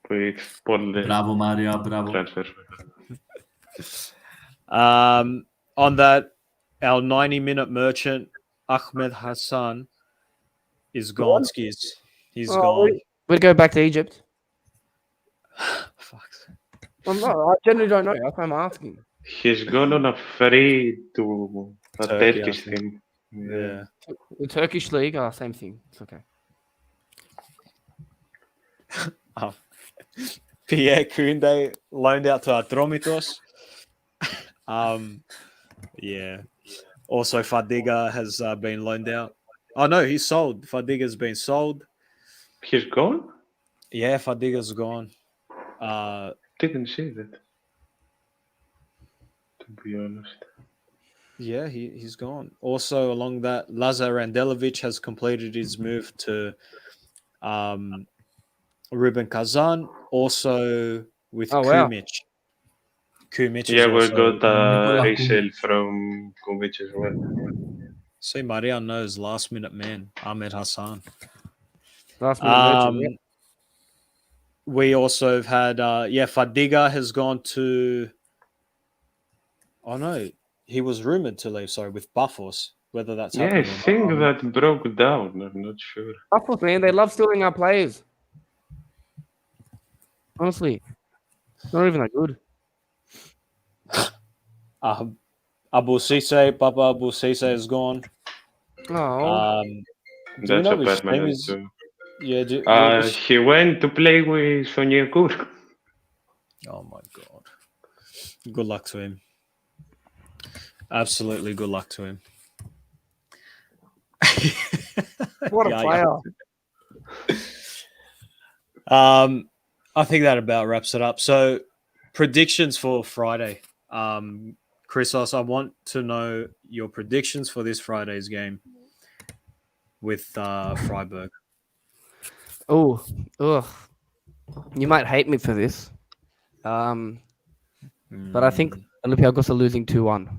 with all the Bravo, Mario, bravo. transfers. On that, our 90-minute merchant, Ahmed Hassan, is gone. He's gone. We'd go back to Egypt. Fuck. I generally don't know. That's why I'm asking. He's gone on a free to a Turkey, I Turkish think. team. Yeah. The Turkish league, same thing. It's okay. Pierre Kunde loaned out to Atromitos. Yeah. Also, Fadiga has been loaned out. Oh no, he's sold. Fadiga's been sold. He's gone? Yeah, Fadiga's gone. Didn't see that. To be honest. Yeah, he's gone. Also, along that, Lazar Randelovic has completed his move to Ruben Kazan. Also with wow. Kumic. Kumic Yeah, is we also... got a Nikola resale from Kubic as well. See, Maria knows last minute man, Ahmed Hassan. Last minute merchant. Yeah. We also have had, Fadiga has gone to... Oh no, he was rumored to leave, sorry, with Buffos. Whether that's Yeah, I happening or think not. that broke down. I'm not sure. Buffalo, man, they love stealing our players. Honestly, not even that good. Abu Sisse, Papa Abu Sisse is gone. Oh, Do we That's know a which team permanent is? too. Yeah. He went to play with Onyekuru. Oh my god! Good luck to him. Absolutely, good luck to him. what a player! I think that about wraps it up. So, predictions for Friday. Christos, I want to know your predictions for this Friday's game with Freiburg. Oh, ugh. You might hate me for this. But I think Olympiakos are losing 2-1.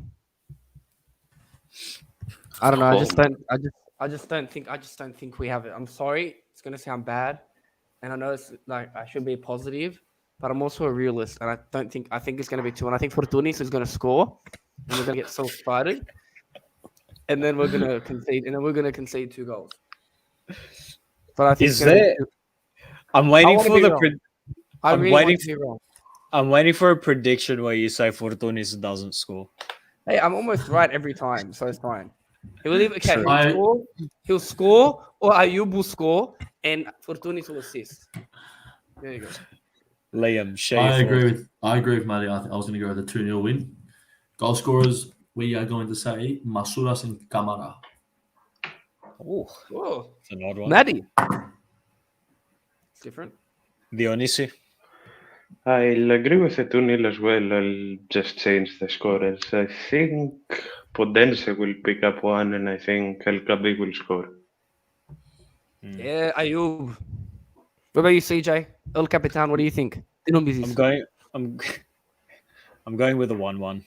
I don't know. I just don't think we have it. I'm sorry. It's gonna sound bad, and I know it's like I should be positive, but I'm also a realist, and I think it's gonna be 2-1. I think Fortounis is gonna score, and we're gonna get so excited, and then we're gonna concede 2 goals. But I think I'm waiting for the. I'm waiting for a prediction where you say Fortounis doesn't score. Hey, I'm almost right every time, so it's fine. He'll score, or Ayub will score, and Fortounis will assist. There you go. Liam, I agree with Matty. I was going to go with a 2-0 win. Goal scorers, we are going to say Masuras and Kamara. Oh, it's an odd one. Matty. It's different. Dionisi. I'll agree with the 2-0 as well. I'll just change the scorers. I think Podence will pick up one, and I think Kaabi will score. Yeah, Ayub. What about you, CJ? El Capitan, what do you think? I'm going with a 1-1.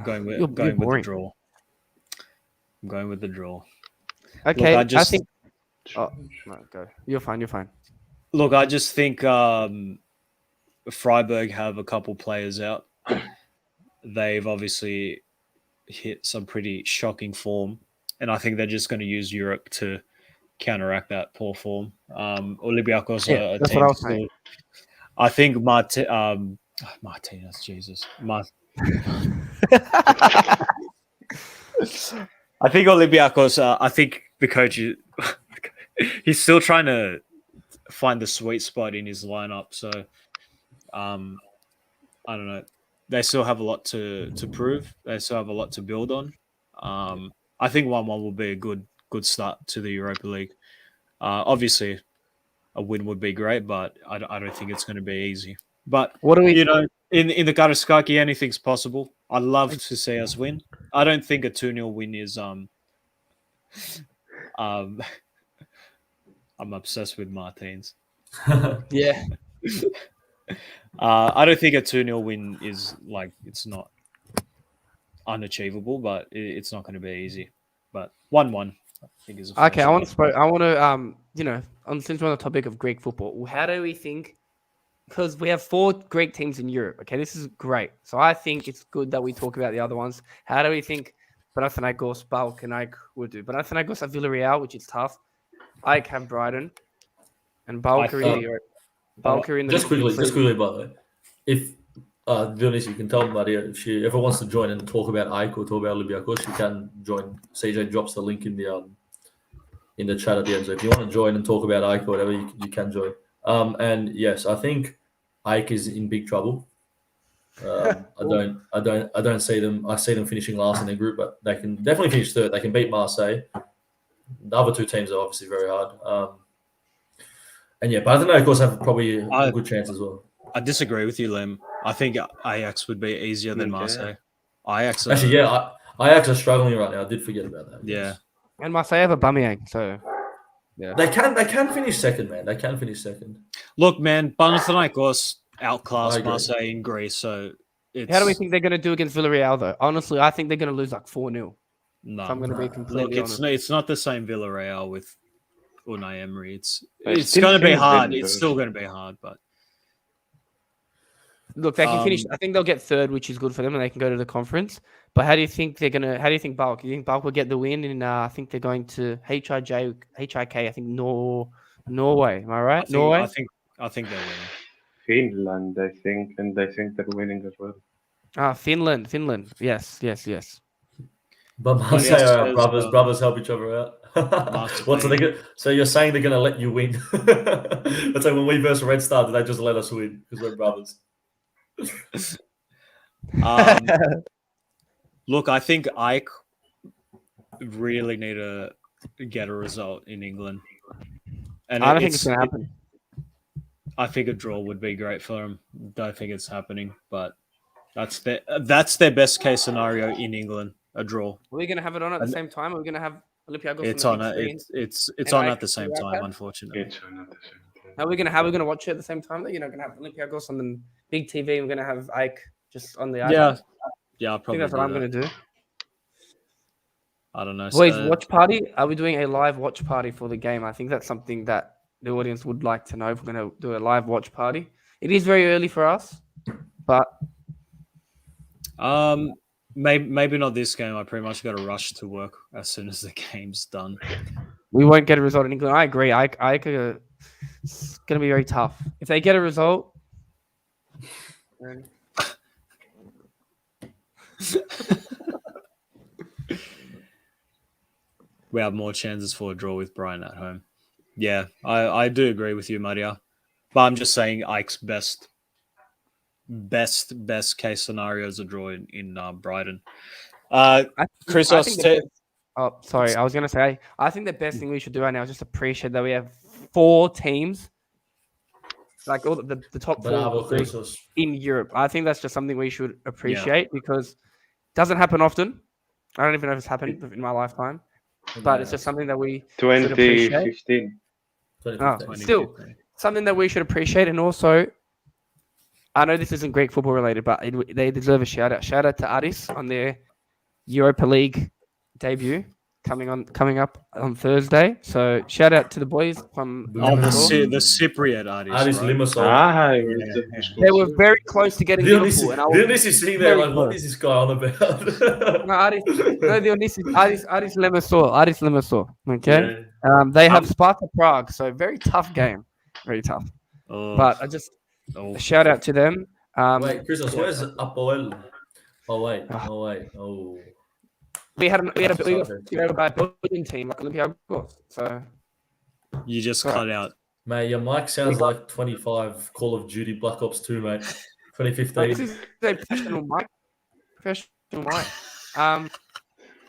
Going with the draw. I'm going with the draw. Okay, Look, I think. Oh, no, go. You're fine. Look, I just think Freiburg have a couple players out. They've obviously hit some pretty shocking form, and I think they're just going to use Europe to counteract that poor form. Olympiakos are a that's team. what I was saying. I think Martinez, Jesus. I think Olympiakos, I think the coach, he's still trying to find the sweet spot in his lineup. So, I don't know. They still have a lot to prove. They still have a lot to build on. I think 1-1 will be a good start to the Europa League. Obviously, a win would be great, but I don't think it's going to be easy. But what do we? In the Karaiskaki, anything's possible. I'd love to see us win. I don't think a 2-0 win is I'm obsessed with Martins. Yeah. I don't think a 2-0 win is it's not unachievable, but it's not going to be easy. But 1-1, I think is okay. I want to since we're on the topic of Greek football, how do we think? Because we have 4 Greek teams in Europe. Okay, this is great. So I think it's good that we talk about the other ones. How do we think Panathinaikos, PAOK, and AEK would do? Panathinaikos have Villarreal, which is tough. AEK have Brighton, and PAOK are in Europe. Balker in the Just quickly, by the way, if Dionys, you can tell Maria if she ever wants to join and talk about AEK or talk about Olympiakos, she can join. CJ drops the link in the chat at the end. So if you want to join and talk about AEK or whatever, you can join. And yes, I think AEK is in big trouble. I don't see them. I see them finishing last in their group, but they can definitely finish third. They can beat Marseille. The other two teams are obviously very hard. And yeah, but I think they of course have probably a good chance as well. I disagree with you, Lim. I think Ajax would be easier than Marseille. Ajax actually, Ajax are struggling right now. I did forget about that. Yeah, and Marseille have a Aubameyang, so yeah, they can finish second, man. They can finish second. Look, man, Panathinaikos outclassed Marseille in Greece, so how do we think they're going to do against Villarreal? Though, honestly, I think they're going to lose like 4-0. No, I'm going to be completely honest. It's not the same Villarreal with Unai Emery. It's going to be hard. It's still going to be hard, but look, they can finish. I think they'll get third, which is good for them, and they can go to the conference. But how do you think they're gonna? How do you think Bulk? You think Bulk will get the win? And I think they're going to HIK. I think Norway. Am I right? Norway. I think they're winning. Finland, I think, and I think they're winning as well. Finland. Yes. But Marseille are brothers help each other out. So you're saying they're going to let you win? That's like when we versus Red Star, did they just let us win because we're brothers? Look, I think AEK really need to get a result in England, and I don't think it's going to happen. I think a draw would be great for them. Don't think it's happening, but that's their best case scenario in England. A draw. Are we going to have it on at the same time? Are we going to have Olympiakos? It's on. It's on at the same time. Unfortunately, it's on at the same time. How are we going to watch it at the same time? You're not going to have Olympiakos on the big TV. We're going to have AEK just on the iPad. Yeah, I think that's what I'm going to do. I don't know. Boys, watch party. Are we doing a live watch party for the game? I think that's something that the audience would like to know. If we're going to do a live watch party, it is very early for us, but maybe not this game. I pretty much got to rush to work as soon as the game's done. We won't get a result in England. I agree. It's going to be very tough if they get a result. We have more chances for a draw with Brian at home. Yeah, I do agree with you, Maria. But I'm just saying AEK's best case scenario is a draw in Brighton. Chris, sorry. I was going to say, I think the best thing we should do right now is just appreciate that we have 4 teams, like all the top 4 in Europe. I think that's just something we should appreciate because it doesn't happen often. I don't even know if it's happened in my lifetime, but it's just something that we 2015. Still something that we should appreciate. And also, I know this isn't Greek football related, but they deserve a shout out. Shout out to Aris on their Europa League debut coming up on Thursday. So shout out to the boys from the Cypriot Aris Limassol. They were very close to getting Liverpool. Dionys is sitting there like, what is this guy on about? Aris Limassol. Okay, yeah. They have Sparta Prague, so very tough game, very tough. But I just shout out to them. Wait, Chris, where's Apoel? Oh. We had a bad Belgian team like Olympiakos. So you just cut out. Mate, your mic sounds like 25 Call of Duty Black Ops 2, mate. 2015. This is a professional mic.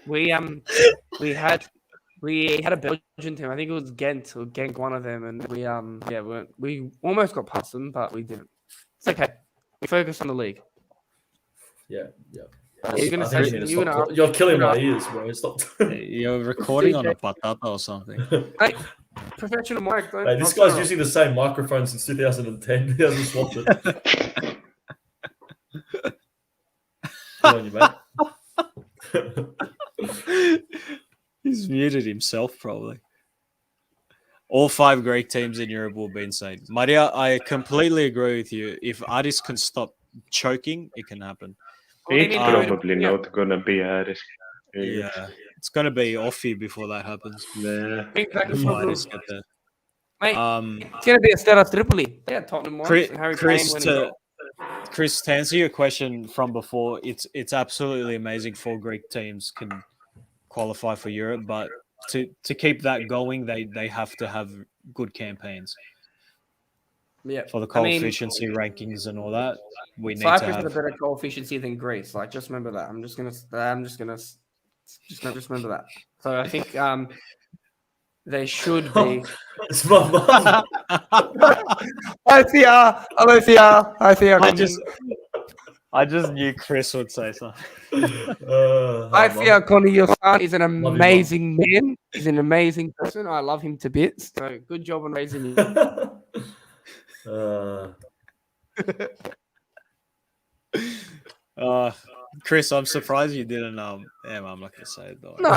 We had a Belgian team. I think it was Ghent or Genk, one of them, and we almost got past them, but we didn't. It's okay. We focus on the league. Yeah. You're killing my ears, bro. Stop. You're recording on a patata or something. Hey, professional mic. Hey, this guy's using the same microphone since 2010. He hasn't swapped it. Come on, you mate. He's muted himself, probably. All 5 Greek teams in Europe will be insane. Maria, I completely agree with you. If Aris can stop choking, it can happen. It's probably not going to be Aris. Yeah, it's going to be Offie before that happens. Yeah. Mate, it's going to be a Stella Tripoli. Yeah, Tottenham once. And Harry Kane winning. Chris, to answer your question from before, it's absolutely amazing 4 Greek teams can qualify for Europe, but to keep that going, they have to have good campaigns. Yeah, for the coefficiency rankings and all that, we need Cyprus to have has a better coefficiency than Greece. Like, just remember that. I'm just gonna remember that. So I think they should be. It's my mum. I see I just knew Chris would say something. Connie, your son is an amazing man. He's an amazing person. I love him to bits. So good job on raising him. Chris, I'm surprised you didn't. I'm not gonna say it though. No,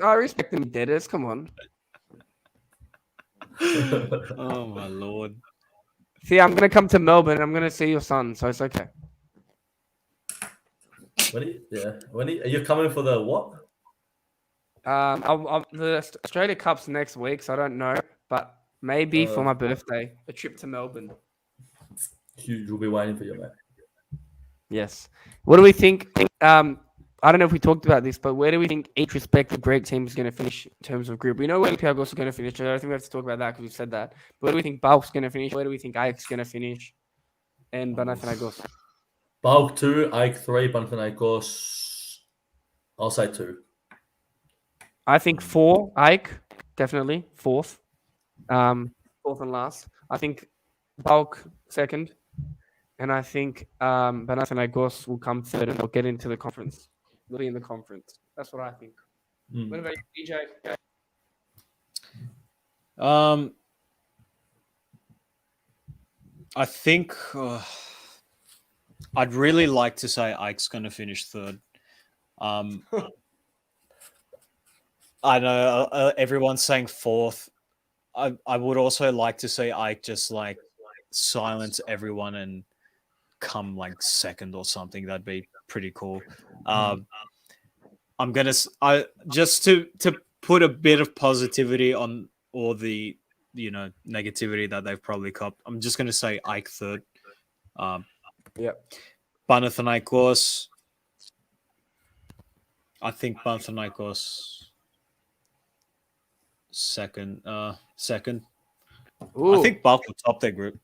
I respect them deaders. Come on. Oh my lord. See, I'm gonna come to Melbourne. And I'm gonna see your son, so it's okay. Are you coming for the what? The Australia Cup's next week, so I don't know, but maybe for my birthday, a trip to Melbourne. Huge. We'll be waiting for you, mate. Yes. What do we think? I don't know if we talked about this, but where do we think each respective Greek team is going to finish in terms of group? We know where Olympiakos is going to finish. I don't think we have to talk about that because we've said that. But where do we think Balk's going to finish? Where do we think AEK's going to finish? And Panathinaikos. Balk 2, AEK 3, Panathinaikos. I'll say 2. I think 4, AEK, definitely. 4th. 4th and last. I think Balk 2nd. And I think Panathinaikos will come 3rd and they'll get into the conference. They'll be in the conference. That's what I think. What about you, DJ? I think I'd really like to say AEK's going to finish 3rd. I know everyone's saying 4th. I would also like to see AEK just like silence everyone and come like 2nd or something. That'd be pretty cool. I'm gonna just to put a bit of positivity on all the negativity that they've probably copped. I'm just gonna say AEK 3rd. Panathinaikos. I think Panathinaikos 2nd. Second. Ooh. I think Balk will top their group.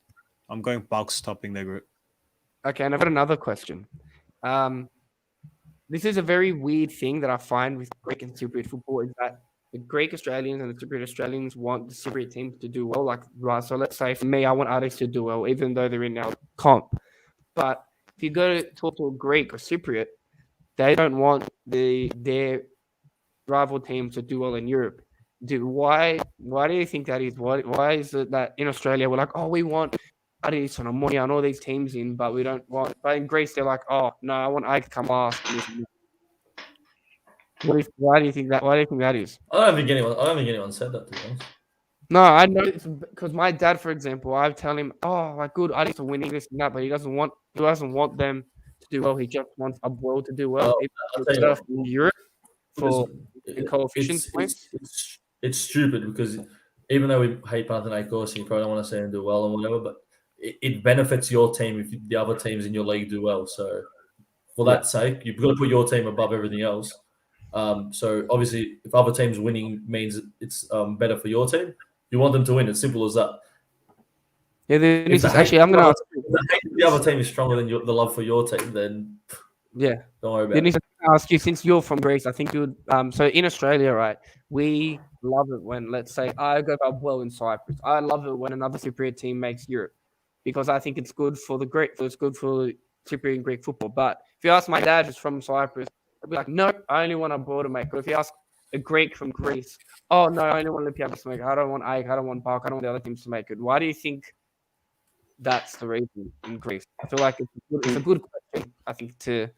I'm going Balk's topping their group. Okay, and I've got another question. This is a very weird thing that I find with Greek and Cypriot football is that the Greek Australians and the Cypriot Australians want the Cypriot teams to do well. Like, right, so let's say for me, I want Ajax to do well, even though they're in our comp. But if you go to talk to a Greek or Cypriot, they don't want their rival teams to do well in Europe. Why do you think that is? Why is it that in Australia we're like, oh, we want Aris and Amonia and all these teams in, but we don't want. But in Greece they're like, oh no, I want AEK to come last. Why do you think that? Why do you think that is? I don't think anyone said that, to be honest. No, I know because my dad, for example, I tell him, oh, like good, Aris are winning this and that, but he doesn't want them to do well. He just wants a world to do well. In Europe for coefficient points. It's stupid because even though we hate Panathinaikos and you probably don't want to see them do well and whatever, but it benefits your team if the other teams in your league do well. So for that sake, you've got to put your team above everything else. So obviously, if other teams winning means it's better for your team, you want them to win. It's simple as that. Yeah, I'm going to ask you. If the other team is stronger than the love for your team, then don't worry about it. I ask you, since you're from Greece, I think you would. So in Australia, right, we love it when, let's say, I go well in Cyprus. I love it when another Cypriot team makes Europe because I think it's good for it's good for Cypriot and Greek football. But if you ask my dad, who's from Cyprus, I'd be like, no, I only want a board to make. But if you ask a Greek from Greece, oh no, I only want Olympiakos to make it. I don't want AEK, I don't want Balk, I don't want the other teams to make it. Why do you think that's the reason in Greece? I feel like it's a good question, I think, to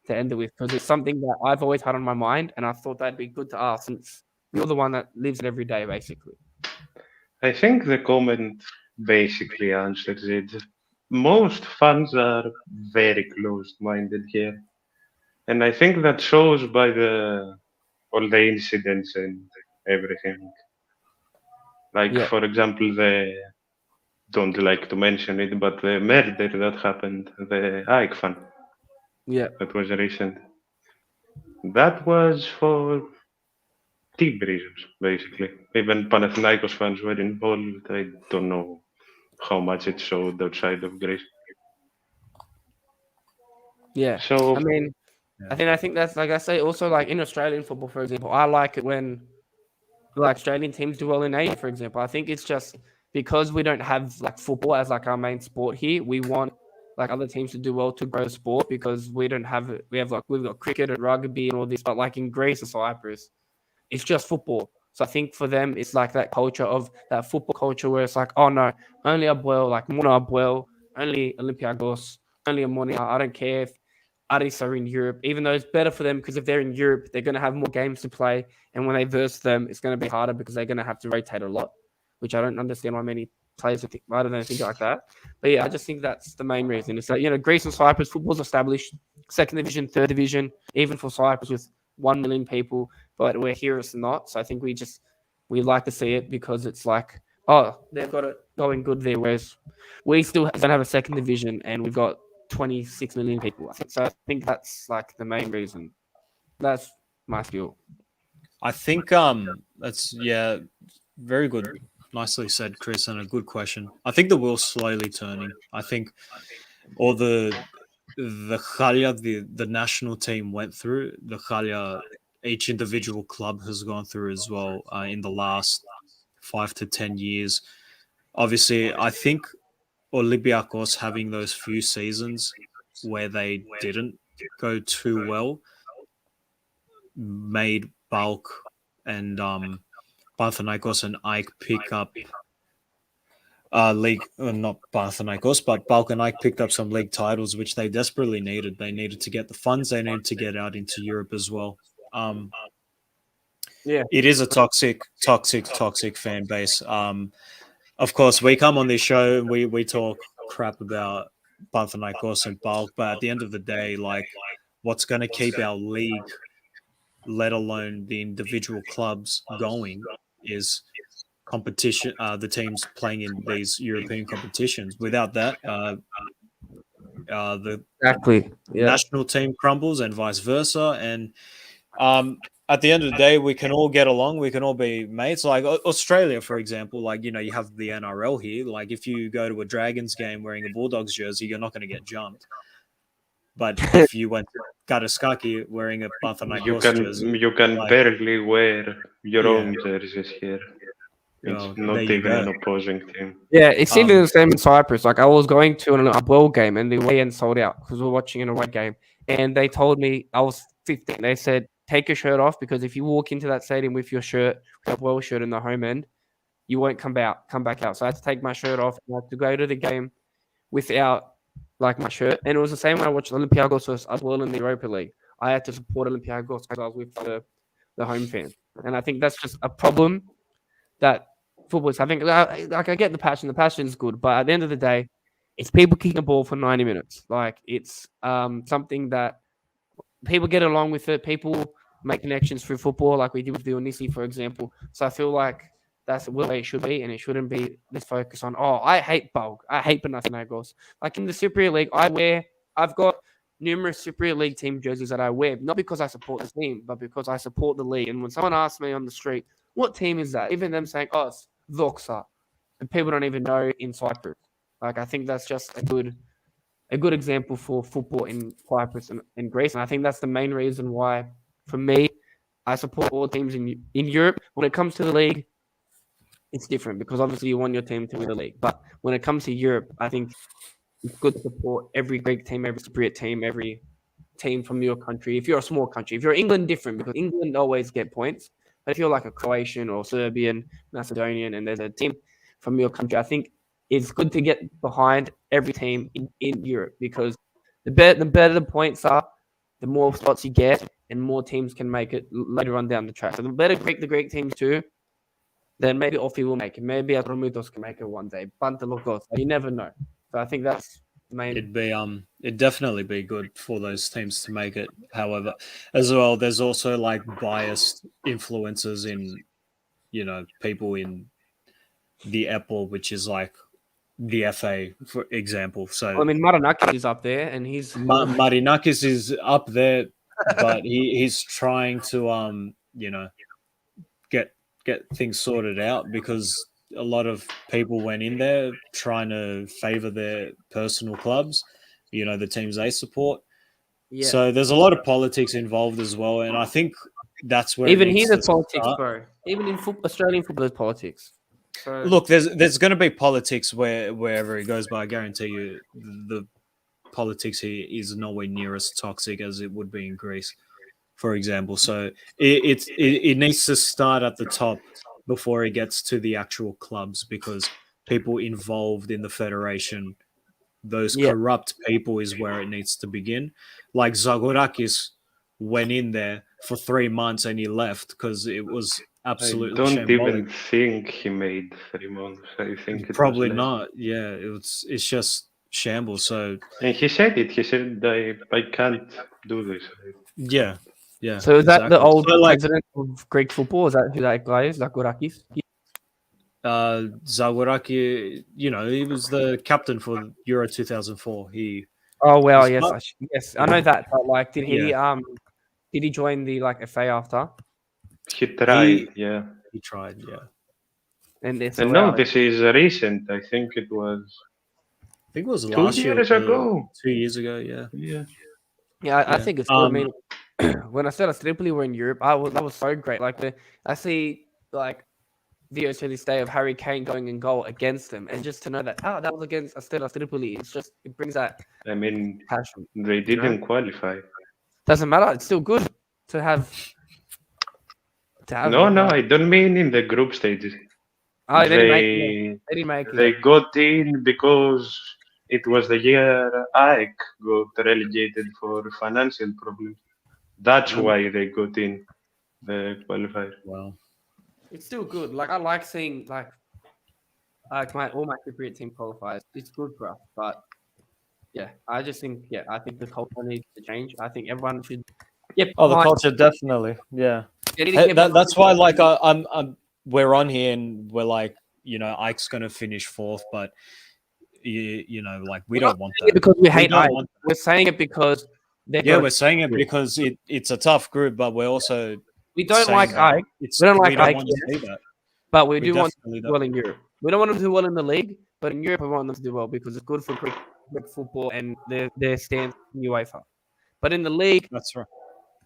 end it with, because it's something that I've always had on my mind, and I thought that'd be good to ask since you're the one that lives it every day, basically. I think the comment basically answers it. Most fans are very closed-minded here, and I think that shows by all the incidents and everything. Like, Yeah. for example, don't like to mention it, but the murder that happened, the AEK fan, Yeah. that was recent. That was for team reasons, basically. Even Panathinaikos fans were involved. I don't know how much it showed outside of Greece. Yeah. So, I mean, I think that's like I say. Also, like in Australian football, for example, I like it when like Australian teams do well in Asia, for example. I think it's just because we don't have like football as like our main sport here. We want like other teams to do well to grow sport because we don't have it. We have like we've got cricket and rugby and all this, but like in Greece or Cyprus, it's just football. So I think for them, it's like that culture of that football culture where it's like, oh no, only Abuel, like Mona Abuel, only Olympiakos, only Ammonia. I don't care if Aris are in Europe, even though it's better for them because if they're in Europe, they're going to have more games to play. And when they verse them, it's going to be harder because they're going to have to rotate a lot, which I don't understand why many players think, I don't know, think like that. But yeah, I just think that's the main reason. It's like, you know, Greece and Cyprus, football's established, second division, third division, even for Cyprus with 1 million people, but we're here it's not. So I think we like to see it because it's like, oh, they've got it going good there, whereas we still don't have a second division and we've got 26 million people. I think that's like the main reason. That's my skill. I think that's very good. Nicely said, Chris, and a good question. I think the wheel's slowly turning. I think all the Khalia the national team went through, the Khalia each individual club has gone through as well in the last 5 to 10 years. Obviously, I think Olympiakos having those few seasons where they didn't go too well made Bulk and Panathinaikos and Ike pick up league, not Panathinaikos, but Bulk and Ike picked up some league titles, which they desperately needed. They needed to get the funds. They needed to get out into Europe as well. Yeah, it is a toxic fan base. Of course, we come on this show and we talk crap about Panathinaikos and Bulk, but at the end of the day, like, what's going to keep our league, let alone the individual clubs, going is competition. The teams playing in these European competitions. Without that, the exactly. Yeah, national team crumbles and vice versa. And at the end of the day, we can all get along. We can all be mates. Like Australia, for example, like, you know, you have the NRL here. Like, if you go to a Dragons game wearing a Bulldogs jersey, you're not going to get jumped. But if you went to Gataskaki wearing a Panathinaikos jersey, you can like, barely wear your Yeah. own jerseys here. It's Oh, not there you even go. an opposing team. yeah. It's even the same in Cyprus. Like I was going to an Abuel game and the weigh-in sold out because we were watching an away game, and they told me I was 15. They said take your shirt off because if you walk into that stadium with your shirt, Abuel shirt in the home end, you won't come back out. So I had to take my shirt off and I had to go to the game without like my shirt. And it was the same when I watched Olympiakos versus Abuel in the Europa League. I had to support Olympiakos because I was with the home fans, and I think that's just a problem that football is having. Like I get the passion. The passion is good, but at the end of the day, it's people kicking the ball for 90 minutes. Like it's something that people get along with it. People make connections through football, like we did with Dionisi, for example. So I feel like that's the way it should be, and it shouldn't be this focus on, oh, I hate Bulk, I hate Panathinaikos. Like in the Cypriot League, I've got numerous Cypriot League team jerseys that I wear, not because I support the team, but because I support the league. And when someone asks me on the street, what team is that? Even them saying, oh, it's Doxa, and people don't even know in Cyprus. Like I think that's just a good example for football in Cyprus and Greece. And I think that's the main reason why, for me, I support all teams in Europe. When it comes to the league, it's different because obviously you want your team to win the league. But when it comes to Europe, I think it's good to support every Greek team, every Cypriot team, every team from your country. If you're a small country, if you're England, different because England always get points. But if you're like a Croatian or Serbian, Macedonian, and there's a team from your country, I think it's good to get behind every team in Europe because the better the points are, the more spots you get, and more teams can make it later on down the track. So the better the Greek teams too, then maybe Offi will make it. Maybe Atromitos can make it one day. Pantelokos, you never know. So I think that's the main. It'd definitely be good for those teams to make it. However, as well, there's also like biased influences in, you know, people in the EPO, which is like the FA, for example. So I mean, Marinakis is up there, and he's Marinakis is up there, but he's trying to get things sorted out because a lot of people went in there trying to favor their personal clubs, the teams they support. yeah. So there's a lot of politics involved as well, and I think that's where Even it here, needs there's to politics, start. bro. Even in Australian football, there's politics. So, Look, there's going to be politics wherever he goes, but I guarantee you the politics here is nowhere near as toxic as it would be in Greece, for example. So it needs to start at the top before it gets to the actual clubs because people involved in the federation, those yeah, corrupt people, is where it needs to begin. Like Zagorakis went in there for 3 months and he left because it was I absolutely don't even shambolic. think he made 3 months. I think it Probably was less. not. Yeah, it's just shambles. So And he said it. He said, I can't do this. yeah. So is that the exactly. old So, like, president of Greek football? Is that who that guy is? Zagorakis? Zawaraki, he was the captain for Euro 2004. Oh well, He's yes, I know that. But like, did Yeah. he join the FA after? He tried, yeah. he tried, yeah. And they're And still no, out. this is recent. I think it was I think it was 2 last year, years ago. 2 years ago, yeah. Yeah. Yeah, I Yeah. think it's good. I mean, when I said Tripoli were in Europe, that was so great. Like I see like videos to this day of Harry Kane going in goal against them, and just to know that that was against Tripoli, it brings that I mean, passion. they didn't qualify. Doesn't matter. It's still good to have. No, I don't mean in the group stages. They They didn't make it. they got in because it was the year AEK got relegated for financial problems. That's why they got in the qualifier. Wow. It's still good. Like I like seeing like all my Cypriot team qualifiers. It's good for us, but yeah, I think the culture needs to change. I think everyone should. Yeah. Oh, the culture definitely, yeah. That's why, like, we're on here and we're like, Ike's gonna finish fourth, but like we don't want that because we hate don't Ike. want We're saying it because we're saying it because it's a tough group, but we're also we don't saying like that Ike. We don't like Ike, want to see that. but we do want definitely to do well in Europe. We don't want them to do well in the league, but in Europe we want them to do well because it's good for Greek football and their stance in UEFA. But in the league, That's right.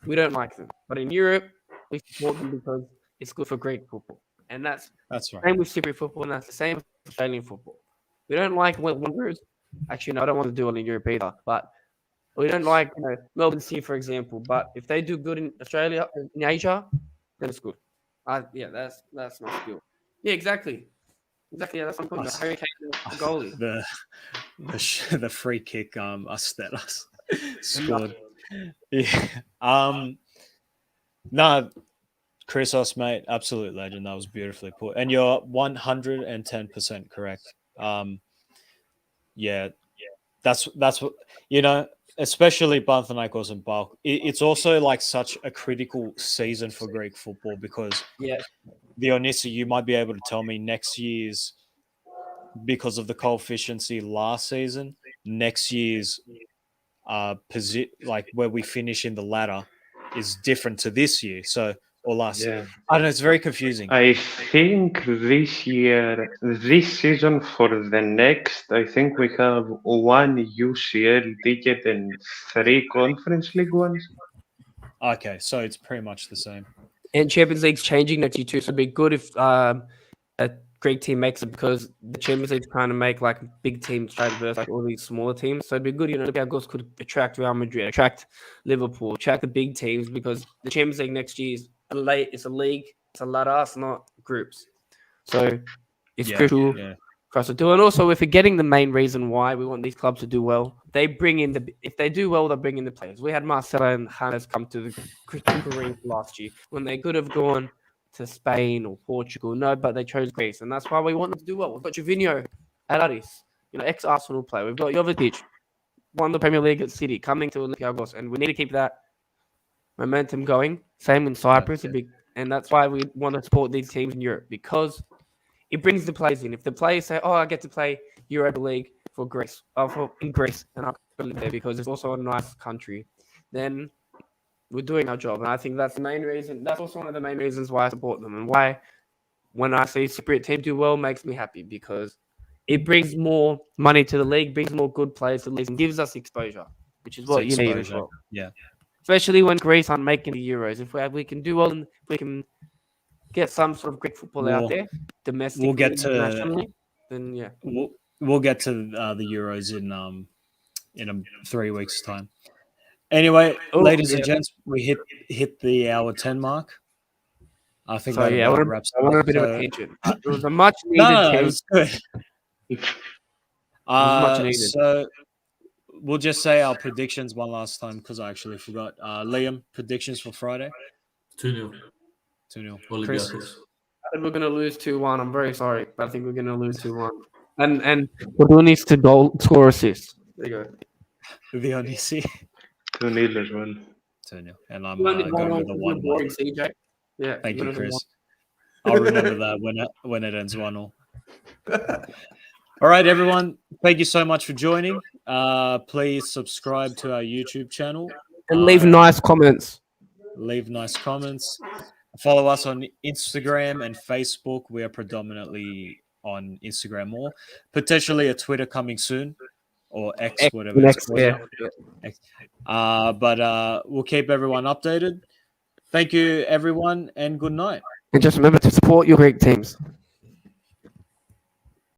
we don't like them. But in Europe, we support them because it's good for Greek football, and that's That's right. same with Cypriot football, and that's the same with Australian football. We don't like Wanderers. Actually, no, I don't want to do it in Europe either. But we don't like Melbourne City, for example. But if they do good in Australia, in Asia, then it's good. That's my skill. Yeah, exactly. Yeah, that's what I'm talking about. Harry Kane, the goalie. The free kick Asteras scored. Yeah. No, Chrysos, mate, absolute legend. That was beautifully put, and you're 110% correct. Yeah, that's what especially Panathinaikos and Balk. It's also like such a critical season for Greek football because Dionysi, you might be able to tell me next year's, because of the coefficiency last season, next year's like where we finish in the ladder is different to this year. So or last. Yeah. I don't know. It's very confusing. I think this season for the next, I think we have 1 UCL ticket and 3 Conference League ones. Okay, so it's pretty much the same. And Champions League's changing next year too, so it'd be good if a Greek team makes it because the Champions League's trying to make like big teams try to verse like all these smaller teams. So it'd be good, Olympiakos could attract Real Madrid, attract Liverpool, attract the big teams because the Champions League next year is it's a league, it's a ladder, it's not groups. So it's crucial for us to do. And also, we're forgetting the main reason why we want these clubs to do well. They bring in if they do well, they bring in the players. We had Marcelo and James come to the Arena last year when they could have gone to Spain or Portugal. No, but they chose Greece, and that's why we want them to do well. We've got Jovinho at Aris, ex-Arsenal player. We've got Jovetic, won the Premier League at City, coming to Olympiakos, and we need to keep that momentum going. Same in Cyprus, and that's why we want to support these teams in Europe because it brings the players in. If the players say, "Oh, I get to play Europa League for Greece, in Greece, and I can live there because it's also a nice country," then we're doing our job. And I think that's the main reason. That's also one of the main reasons why I support them and why when I see Cypriot team do well makes me happy because it brings more money to the league, brings more good players to the league, and gives us exposure, which is what you need as well. Yeah. Especially when Greece aren't making the Euros. If we can do well and we can get some sort of Greek football out there, domestically, internationally, then yeah. We'll get to the Euros in 3 weeks' time. Anyway, ladies and gents, we hit the hour 10 mark. I think that wraps up. I want a bit of attention. It was a much needed. It was good. Much needed. So we'll just say our predictions one last time because I actually forgot. Liam, predictions for Friday? 2-0. 2-0. Olympiakos. I think we're going to lose 2-1. I'm very sorry, but I think we're going to lose 2-1. And Fortounis to goal score assist. There you go. The only see 2-0 as well. 2-0. And I'm going with a 1-1. CJ. Yeah. Thank you, Chris. I'll remember that when it ends 1-0. All right, everyone. Thank you so much for joining. Please subscribe to our YouTube channel. And leave nice comments. Leave nice comments. Follow us on Instagram and Facebook. We are predominantly on Instagram more. Potentially a Twitter coming soon. Or X, whatever it's called. Yeah. But we'll keep everyone updated. Thank you, everyone, and good night. And just remember to support your Greek teams.